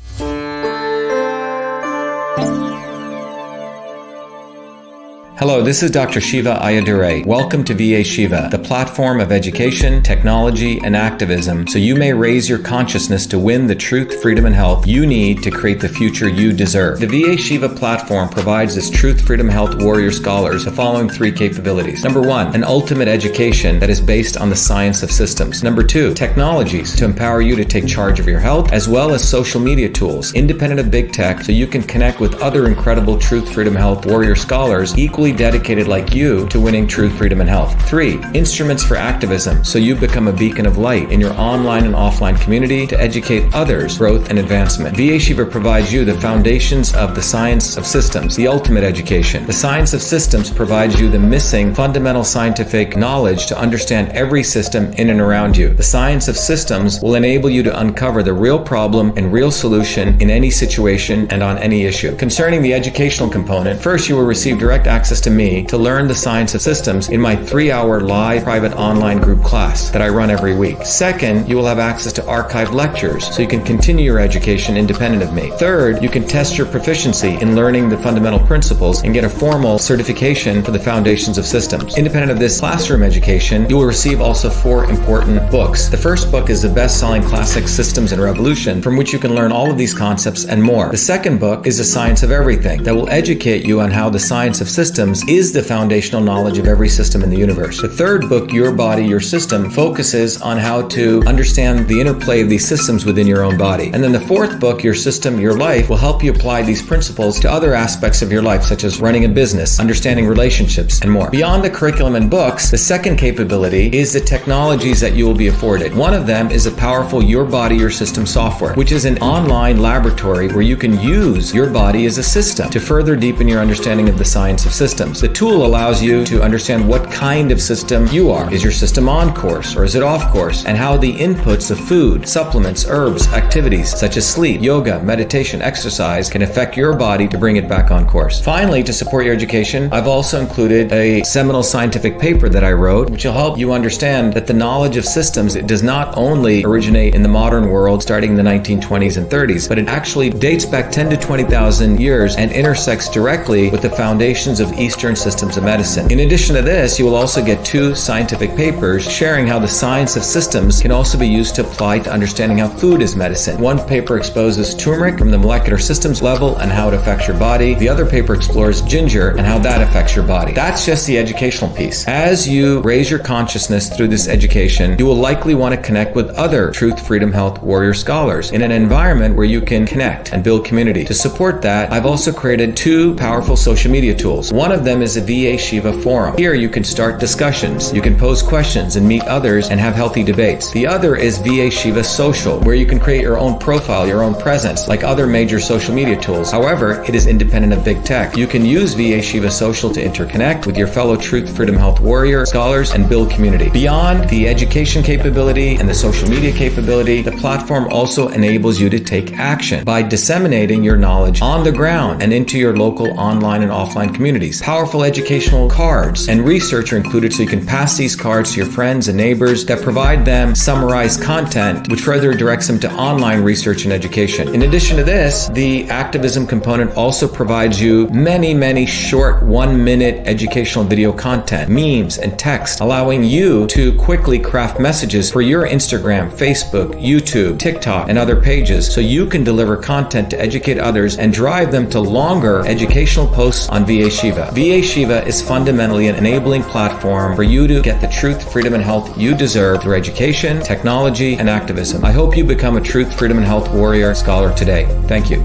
Hello, this is Dr. Shiva Ayyadurai. Welcome to VA Shiva, the platform of education, technology, and activism, so you may raise your consciousness to win the truth, freedom, and health you need to create the future you deserve. The VA Shiva platform provides its truth, freedom, health warrior scholars the following 3 capabilities. Number 1, an ultimate education that is based on the science of systems. Number 2, technologies to empower you to take charge of your health, as well as social media tools, independent of big tech, so you can connect with other incredible truth, freedom, health warrior scholars equally dedicated like you to winning truth, freedom, and health. 3, instruments for activism, so you become a beacon of light in your online and offline community to educate others' growth and advancement. VA Shiva provides you the foundations of the science of systems, the ultimate education. The science of systems provides you the missing fundamental scientific knowledge to understand every system in and around you. The science of systems will enable you to uncover the real problem and real solution in any situation and on any issue. Concerning the educational component, first you will receive direct access to me to learn the science of systems in my 3-hour live private online group class that I run every week. Second, you will have access to archived lectures so you can continue your education independent of me. Third, you can test your proficiency in learning the fundamental principles and get a formal certification for the foundations of systems. Independent of this classroom education, you will receive also 4 important books. The first book is the best-selling classic Systems and Revolution, from which you can learn all of these concepts and more. The second book is The Science of Everything, that will educate you on how the science of systems is the foundational knowledge of every system in the universe. The third book, Your Body, Your System, focuses on how to understand the interplay of these systems within your own body. And then the fourth book, Your System, Your Life, will help you apply these principles to other aspects of your life, such as running a business, understanding relationships, and more. Beyond the curriculum and books, the second capability is the technologies that you will be afforded. One of them is a powerful Your Body, Your System software, which is an online laboratory where you can use your body as a system to further deepen your understanding of the science of systems. systems. The tool allows you to understand what kind of system you are. Is your system on course or is it off course? And how the inputs of food, supplements, herbs, activities such as sleep, yoga, meditation, exercise can affect your body to bring it back on course. Finally, to support your education, I've also included a seminal scientific paper that I wrote, which will help you understand that the knowledge of systems, it does not only originate in the modern world starting in the 1920s and 30s, but it actually dates back 10 to 20,000 years and intersects directly with the foundations of Eastern systems of medicine. In addition to this, you will also get 2 scientific papers sharing how the science of systems can also be used to apply to understanding how food is medicine. One paper exposes turmeric from the molecular systems level and how it affects your body. The other paper explores ginger and how that affects your body. That's just the educational piece. As you raise your consciousness through this education, you will likely want to connect with other Truth, Freedom, Health warrior scholars in an environment where you can connect and build community. To support that, I've also created 2 powerful social media tools. One of them is a VA Shiva forum. Here you can start discussions, you can pose questions and meet others and have healthy debates. The other is VA Shiva Social, where you can create your own profile, your own presence, like other major social media tools. However, it is independent of big tech. You can use VA Shiva Social to interconnect with your fellow Truth, Freedom, Health warrior scholars and build community. Beyond the education capability and the social media capability, the platform also enables you to take action by disseminating your knowledge on the ground and into your local online and offline communities. Powerful educational cards and research are included so you can pass these cards to your friends and neighbors that provide them summarized content which further directs them to online research and education. In addition to this, the activism component also provides you many short 1-minute educational video content, memes, and text, allowing you to quickly craft messages for your Instagram, Facebook, YouTube, TikTok, and other pages so you can deliver content to educate others and drive them to longer educational posts on VA Shiva. VA Shiva is fundamentally an enabling platform for you to get the truth, freedom, and health you deserve through education, technology, and activism. I hope you become a Truth, Freedom, and Health warrior scholar today. Thank you.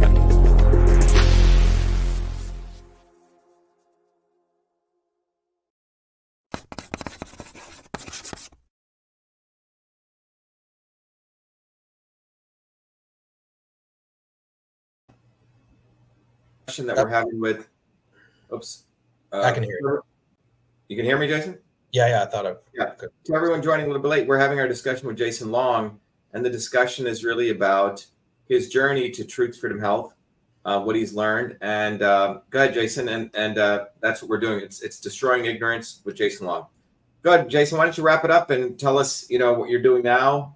That we're having with, I can hear you. You can hear me, Jason? Yeah, I thought of. Yeah. To everyone joining a little bit late, we're having our discussion with Jason Long, and the discussion is really about his journey to Truth, Freedom, Health, what he's learned. And go ahead, Jason, and that's what we're doing. It's destroying ignorance with Jason Long. Go ahead, Jason. Why don't you wrap it up and tell us, what you're doing now,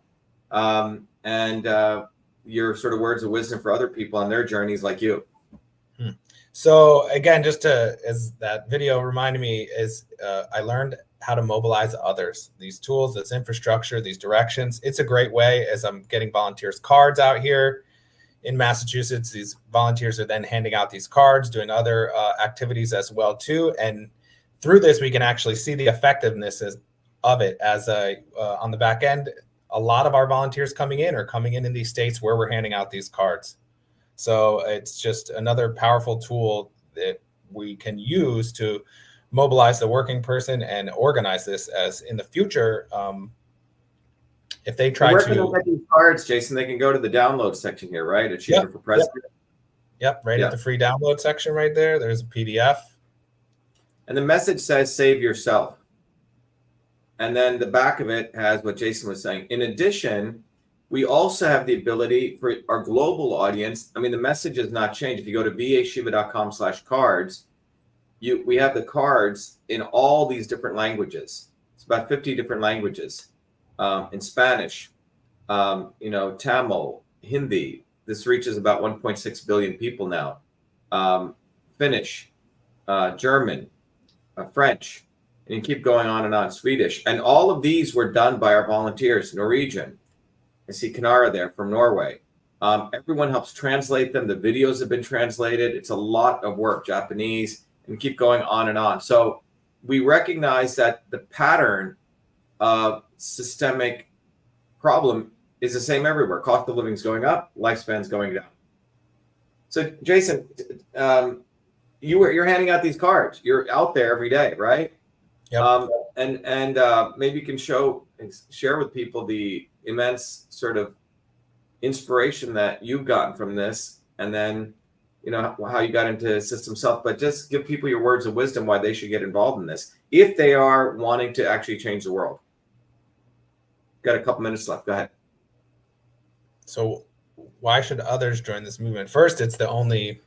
and your sort of words of wisdom for other people on their journeys like you. So again, just as that video reminded me, I learned how to mobilize others. These tools, this infrastructure, these directions. It's a great way as I'm getting volunteers cards out here in Massachusetts. These volunteers are then handing out these cards, doing other activities as well too. And through this, we can actually see the effectiveness of it as on the back end. A lot of our volunteers coming in these states where we're handing out these cards. So it's just another powerful tool that we can use to mobilize the working person and organize this as in the future. If they try to get these cards, Jason, they can go to the download section here, right? At Shiva for President. Yep, at the free download section right there. There's a PDF. And the message says, save yourself. And then the back of it has what Jason was saying. In addition, we also have the ability for our global audience. I mean, the message has not changed. If you go to vashiva.com/cards, we have the cards in all these different languages. It's about 50 different languages, in Spanish, Tamil, Hindi. This reaches about 1.6 billion people now. Finnish, German, French, and you keep going on and on, Swedish. And all of these were done by our volunteers, Norwegian. I see Kanara there from Norway. Everyone helps translate them. The videos have been translated. It's a lot of work, Japanese, and keep going on and on. So we recognize that the pattern of systemic problem is the same everywhere. Cost of living is going up, lifespan's going down. So Jason, you're handing out these cards. You're out there every day, right? Yep. And maybe you can share with people the immense sort of inspiration that you've gotten from this, and then you know, how you got into systems health, but just give people your words of wisdom why they should get involved in this if they are wanting to actually change the world. Got a couple minutes left. Go ahead. So why should others join this movement? First, it's the only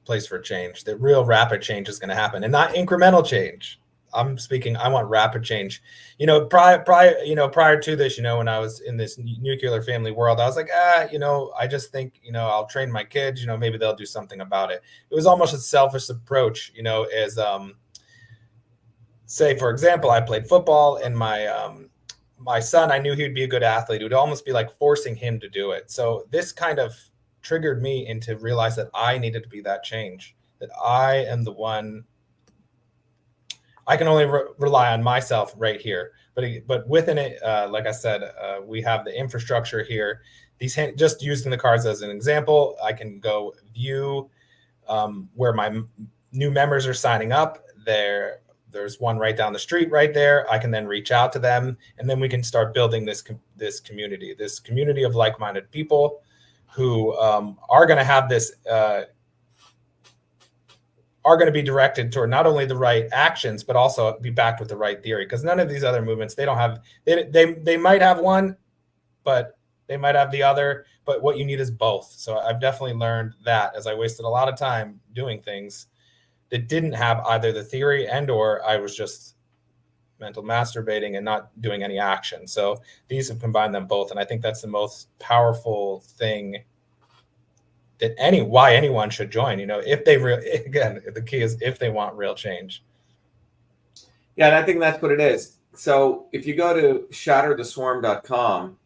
place for change. The real rapid change is going to happen, and not incremental change. I'm speaking, I want rapid change. You know, prior to this, you know, when I was in this nuclear family world, I was like, you know, I just think, you know, I'll train my kids, you know, maybe they'll do something about it. It was almost a selfish approach, you know, as say, for example, I played football, and my son, I knew he'd be a good athlete. It would almost be like forcing him to do it. So this kind of triggered me into realize that I needed to be that change, that I am the one. I can only rely on myself right here. But within it, like I said, we have the infrastructure here. Just using the cards as an example, I can go view where my new members are signing up. There's one right down the street right there. I can then reach out to them, and then we can start building this community of like-minded people who are going to have this, are going to be directed toward not only the right actions, but also be backed with the right theory. Because none of these other movements, they don't have, they might have one, but they might have the other, but what you need is both. So I've definitely learned that, as I wasted a lot of time doing things that didn't have either the theory or I was just mental masturbating and not doing any action. So these have combined them both. And I think that's the most powerful thing that why anyone should join, you know, if they again, the key is if they want real change. Yeah, and I think that's what it is. So if you go to shattertheswarm.com,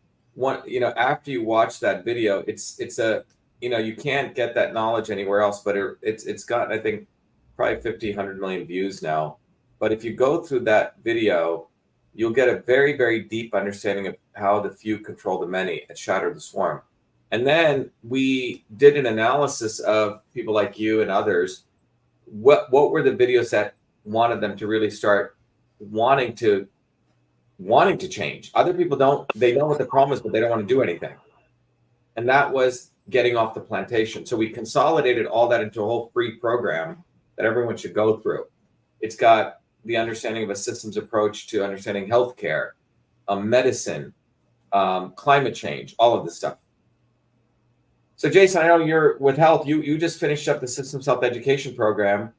you know, after you watch that video, it's a, you know, you can't get that knowledge anywhere else, but it's got, I think, probably 50, 100 million views now. But if you go through that video, you'll get a very, very deep understanding of how the few control the many at Shatter the Swarm. And then we did an analysis of people like you and others. What were the videos that wanted them to really start wanting to change? Other people they know what the problem is, but they don't want to do anything. And that was getting off the plantation. So we consolidated all that into a whole free program that everyone should go through. It's got the understanding of a systems approach to understanding healthcare, medicine, climate change, all of this stuff. So Jason, I know you're with health. You just finished up the Systems Health Education Program.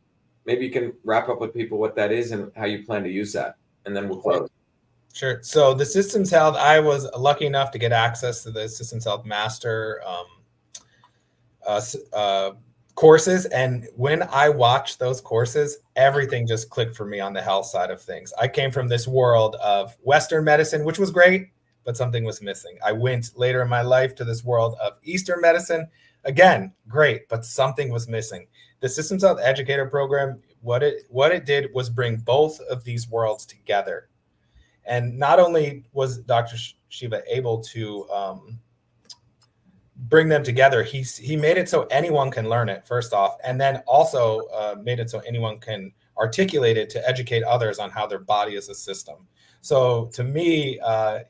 Maybe you can wrap up with people what that is and how you plan to use that, and then we'll close. Sure. So the Systems Health, I was lucky enough to get access to the Systems Health Master courses. And when I watched those courses, everything just clicked for me on the health side of things. I came from this world of Western medicine, which was great, but something was missing. I went later in my life to this world of Eastern medicine. Again, great, but something was missing. The Systems Health Educator Program, what it did was bring both of these worlds together. And not only was Dr. Shiva able to bring them together, he made it so anyone can learn it, first off, and then also made it so anyone can articulate it to educate others on how their body is a system. So to me,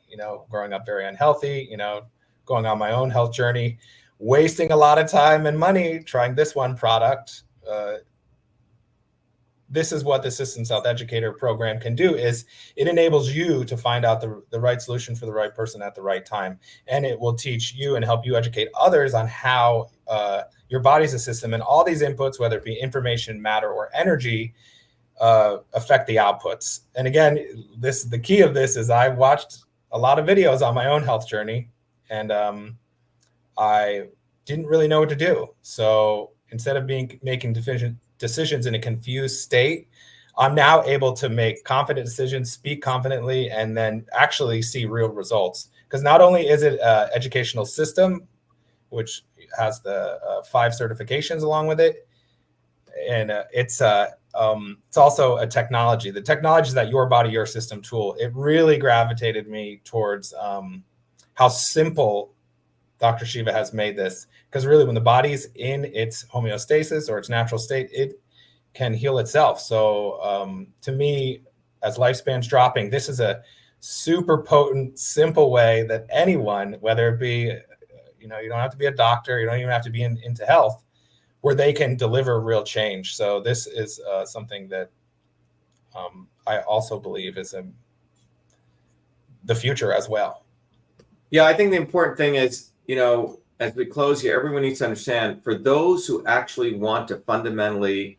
you know, growing up very unhealthy, you know, going on my own health journey, wasting a lot of time and money trying this one product, this is what the Systems Health Educator Program can do, is it enables you to find out the right solution for the right person at the right time. And it will teach you and help you educate others on how your body's a system, and all these inputs, whether it be information, matter, or energy, affect the outputs. And again, the key of this is I watched a lot of videos on my own health journey, and I didn't really know what to do. So instead of making decisions in a confused state, I'm now able to make confident decisions, speak confidently, and then actually see real results. Because not only is it an educational system, which has the 5 certifications along with it, and it's also a technology. The technology is that Your Body, Your System tool. It really gravitated me towards how simple Dr. Shiva has made this, because really when the body's in its homeostasis or its natural state, it can heal itself. So to me, as lifespan's dropping, this is a super potent, simple way that anyone, whether it be, you know, you don't have to be a doctor, you don't even have to be into health, where they can deliver real change. So this is something that I also believe is the future as well. Yeah, I think the important thing is, as we close here, everyone needs to understand, for those who actually want to fundamentally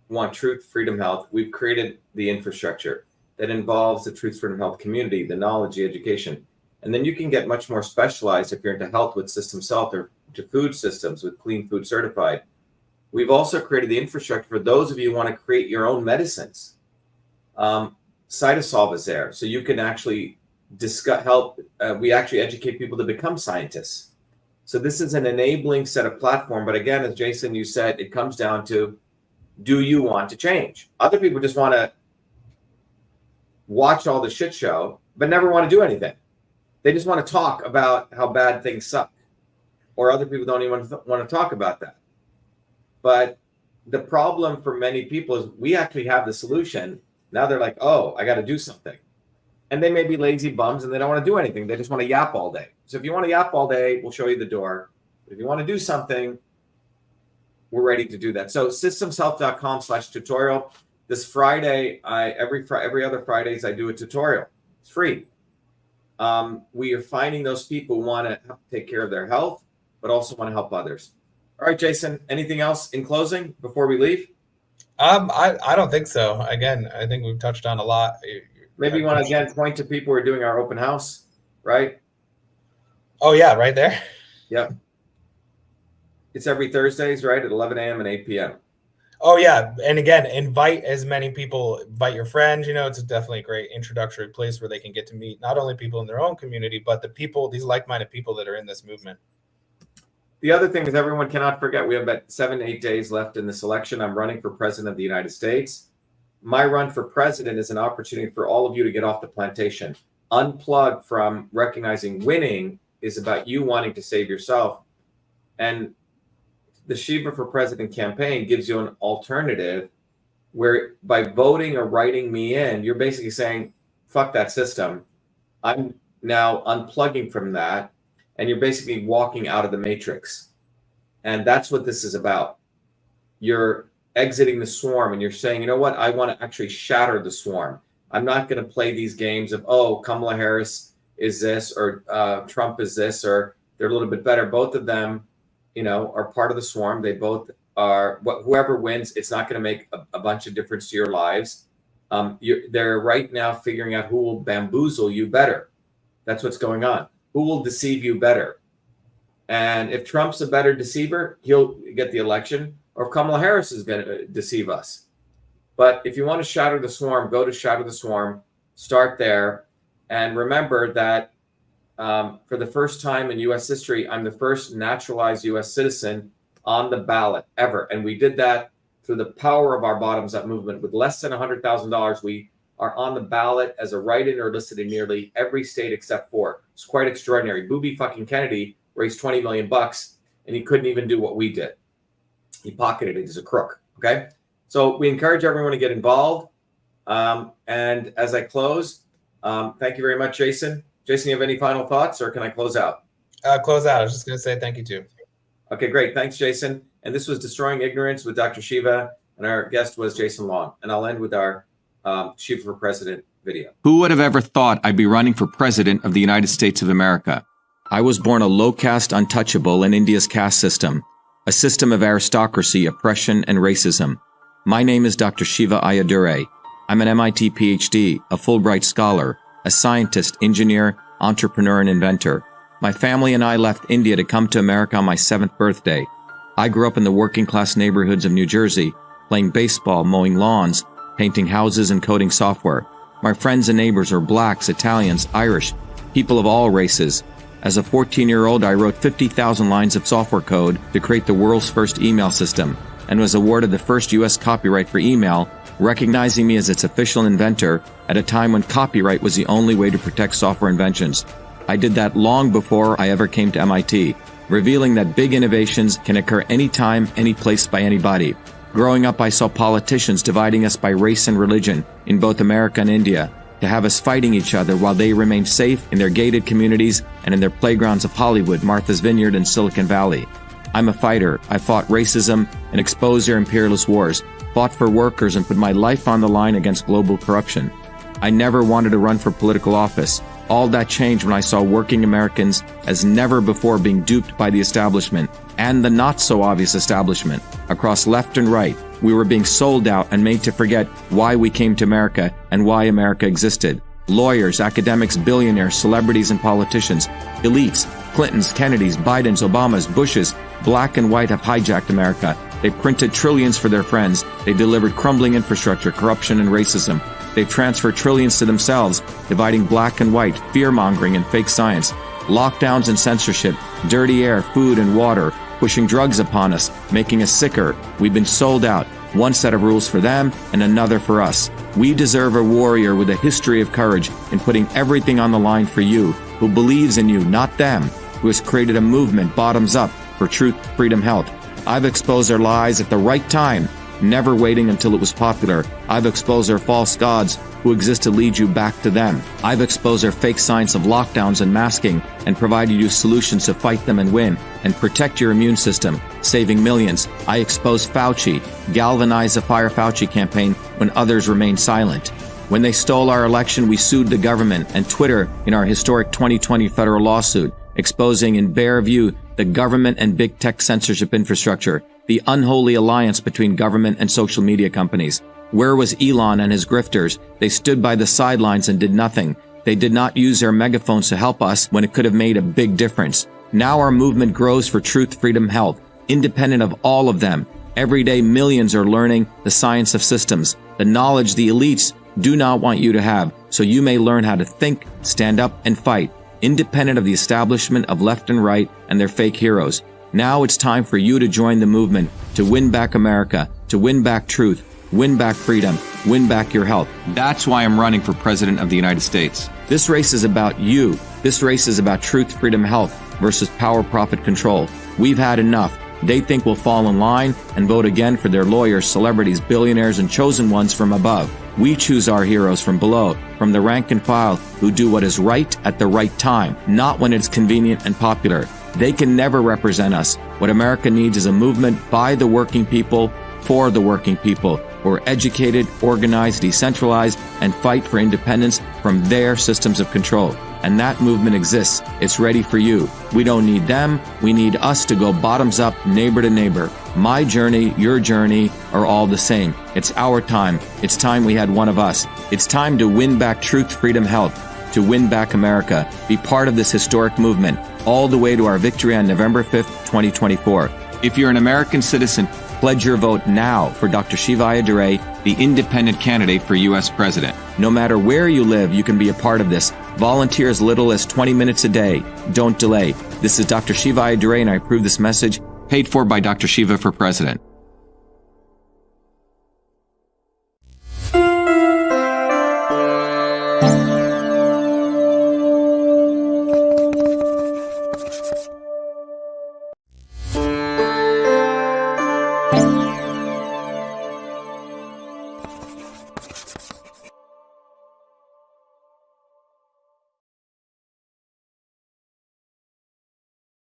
want truth, freedom, health, we've created the infrastructure that involves the truth, freedom, health community, the knowledge, the education. And then you can get much more specialized if you're into health with Systems Health, or to food systems with Clean Food Certified. We've also created the infrastructure for those of you who want to create your own medicines. Cytosolve is there, so you can actually we actually educate people to become scientists. So this is an enabling set of platform. But again, as Jason, you said, it comes down to, do you want to change? Other people just want to watch all the shit show, but never want to do anything. They just want to talk about how bad things suck. Or other people don't even want to talk about that. But the problem for many people is we actually have the solution. Now they're like, oh, I got to do something. And they may be lazy bums and they don't want to do anything. They just want to yap all day. So if you want to yap all day, we'll show you the door. If you want to do something, we're ready to do that. So systemshealth.com/tutorial. This Friday, every other Fridays, I do a tutorial. It's free. We are finding those people who want to take care of their health, but also want to help others. All right, Jason, anything else in closing before we leave? I don't think so. Again, I think we've touched on a lot. Maybe you want to again point to people who are doing our open house, right? Oh yeah, right there. Yep. It's every Thursdays, right, at 11 a.m. and 8 p.m. Oh yeah, and again, invite as many people. Invite your friends. It's definitely a great introductory place where they can get to meet not only people in their own community, but these like-minded people that are in this movement. The other thing is, everyone cannot forget, we have about 7 to 8 days left in this election. I'm running for president of the United States. My run for president is an opportunity for all of you to get off the plantation. Unplug from recognizing winning is about you wanting to save yourself. And the Shiva for President campaign gives you an alternative where, by voting or writing me in, you're basically saying, fuck that system. I'm now unplugging from that. And you're basically walking out of the matrix. And that's what this is about. You're exiting the swarm and you're saying, you know what? I want to actually shatter the swarm. I'm not going to play these games of, oh, Kamala Harris is this, or Trump is this, or they're a little bit better. Both of them, are part of the swarm. They both are, whoever wins, it's not going to make a bunch of difference to your lives. They're right now figuring out who will bamboozle you better. That's what's going on. Who will deceive you better? And if Trump's a better deceiver, he'll get the election. Or if Kamala Harris is going to deceive us. But if you want to shatter the swarm, go to Shatter the Swarm. Start there. And remember that for the first time in U.S. history, I'm the first naturalized U.S. citizen on the ballot ever. And we did that through the power of our bottoms-up movement. With less than $100,000, we are on the ballot as a write-in or listed in nearly every state except 4. It's quite extraordinary. Booby fucking Kennedy raised $20 million, and he couldn't even do what we did. He pocketed it as a crook. Okay, so we encourage everyone to get involved. And as I close, thank you very much, Jason. Jason, you have any final thoughts, or can I close out? Close out. I was just going to say thank you too. Okay, great. Thanks, Jason. And this was Destroying Ignorance with Dr. Shiva, and our guest was Jason Long. And I'll end with our Shiva for President video. Who would have ever thought I'd be running for president of the United States of America? I was born a low-caste untouchable in India's caste system, a system of aristocracy, oppression, and racism. My name is Dr. Shiva Ayyadurai. I'm an MIT PhD, a Fulbright scholar, a scientist, engineer, entrepreneur, and inventor. My family and I left India to come to America on my 7th birthday. I grew up in the working-class neighborhoods of New Jersey, playing baseball, mowing lawns, painting houses, and coding software. My friends and neighbors are blacks, Italians, Irish, people of all races. As a 14-year-old, I wrote 50,000 lines of software code to create the world's first email system, and was awarded the first U.S. copyright for email, recognizing me as its official inventor at a time when copyright was the only way to protect software inventions. I did that long before I ever came to MIT, revealing that big innovations can occur anytime, any place, by anybody. Growing up, I saw politicians dividing us by race and religion in both America and India, to have us fighting each other while they remained safe in their gated communities and in their playgrounds of Hollywood, Martha's Vineyard, and Silicon Valley. I'm a fighter. I fought racism and exposed their imperialist wars, fought for workers and put my life on the line against global corruption. I never wanted to run for political office. All that changed when I saw working Americans as never before being duped by the establishment and the not-so-obvious establishment. Across left and right, we were being sold out and made to forget why we came to America and why America existed. Lawyers, academics, billionaires, celebrities, and politicians, elites, Clintons, Kennedys, Bidens, Obamas, Bushes, black and white have hijacked America. They printed trillions for their friends. They delivered crumbling infrastructure, corruption, and racism. They've transferred trillions to themselves, dividing black and white, fear-mongering, and fake science. Lockdowns and censorship, dirty air, food, and water, pushing drugs upon us, making us sicker. We've been sold out. One set of rules for them and another for us. We deserve a warrior with a history of courage in putting everything on the line for you, who believes in you, not them, who has created a movement bottoms up for truth, freedom, health. I've exposed their lies at the right time, never waiting until it was popular. I've exposed their false gods who exist to lead you back to them. I've exposed their fake science of lockdowns and masking and provided you solutions to fight them and win and protect your immune system, saving millions. I exposed Fauci, galvanized the Fire Fauci campaign when others remained silent. When they stole our election, we sued the government and Twitter in our historic 2020 federal lawsuit, exposing in bare view the government and big tech censorship infrastructure, the unholy alliance between government and social media companies. Where was Elon and his grifters? They stood by the sidelines and did nothing. They did not use their megaphones to help us when it could have made a big difference. Now our movement grows for truth, freedom, health, independent of all of them. Every day millions are learning the science of systems, the knowledge the elites do not want you to have, so you may learn how to think, stand up, and fight, independent of the establishment of left and right and their fake heroes. Now it's time for you to join the movement, to win back America, to win back truth, win back freedom, win back your health. That's why I'm running for President of the United States. This race is about you. This race is about truth, freedom, health versus power, profit, control. We've had enough. They think we'll fall in line and vote again for their lawyers, celebrities, billionaires, and chosen ones from above. We choose our heroes from below, from the rank and file, who do what is right at the right time, not when it's convenient and popular. They can never represent us. What America needs is a movement by the working people, for the working people, who are educated, organized, decentralized, and fight for independence from their systems of control. And that movement exists. It's ready for you. We don't need them. We need us to go bottoms up, neighbor to neighbor. My journey, your journey are all the same. It's our time. It's time we had one of us. It's time to win back truth, freedom, health, to win back America. Be part of this historic movement, all the way to our victory on November 5th, 2024. If you're an American citizen, pledge your vote now for Dr. Shiva, the independent candidate for U.S. President. No matter where you live, you can be a part of this. Volunteer as little as 20 minutes a day. Don't delay. This is Dr. Shiva, and I approve this message, paid for by Dr. Shiva for President.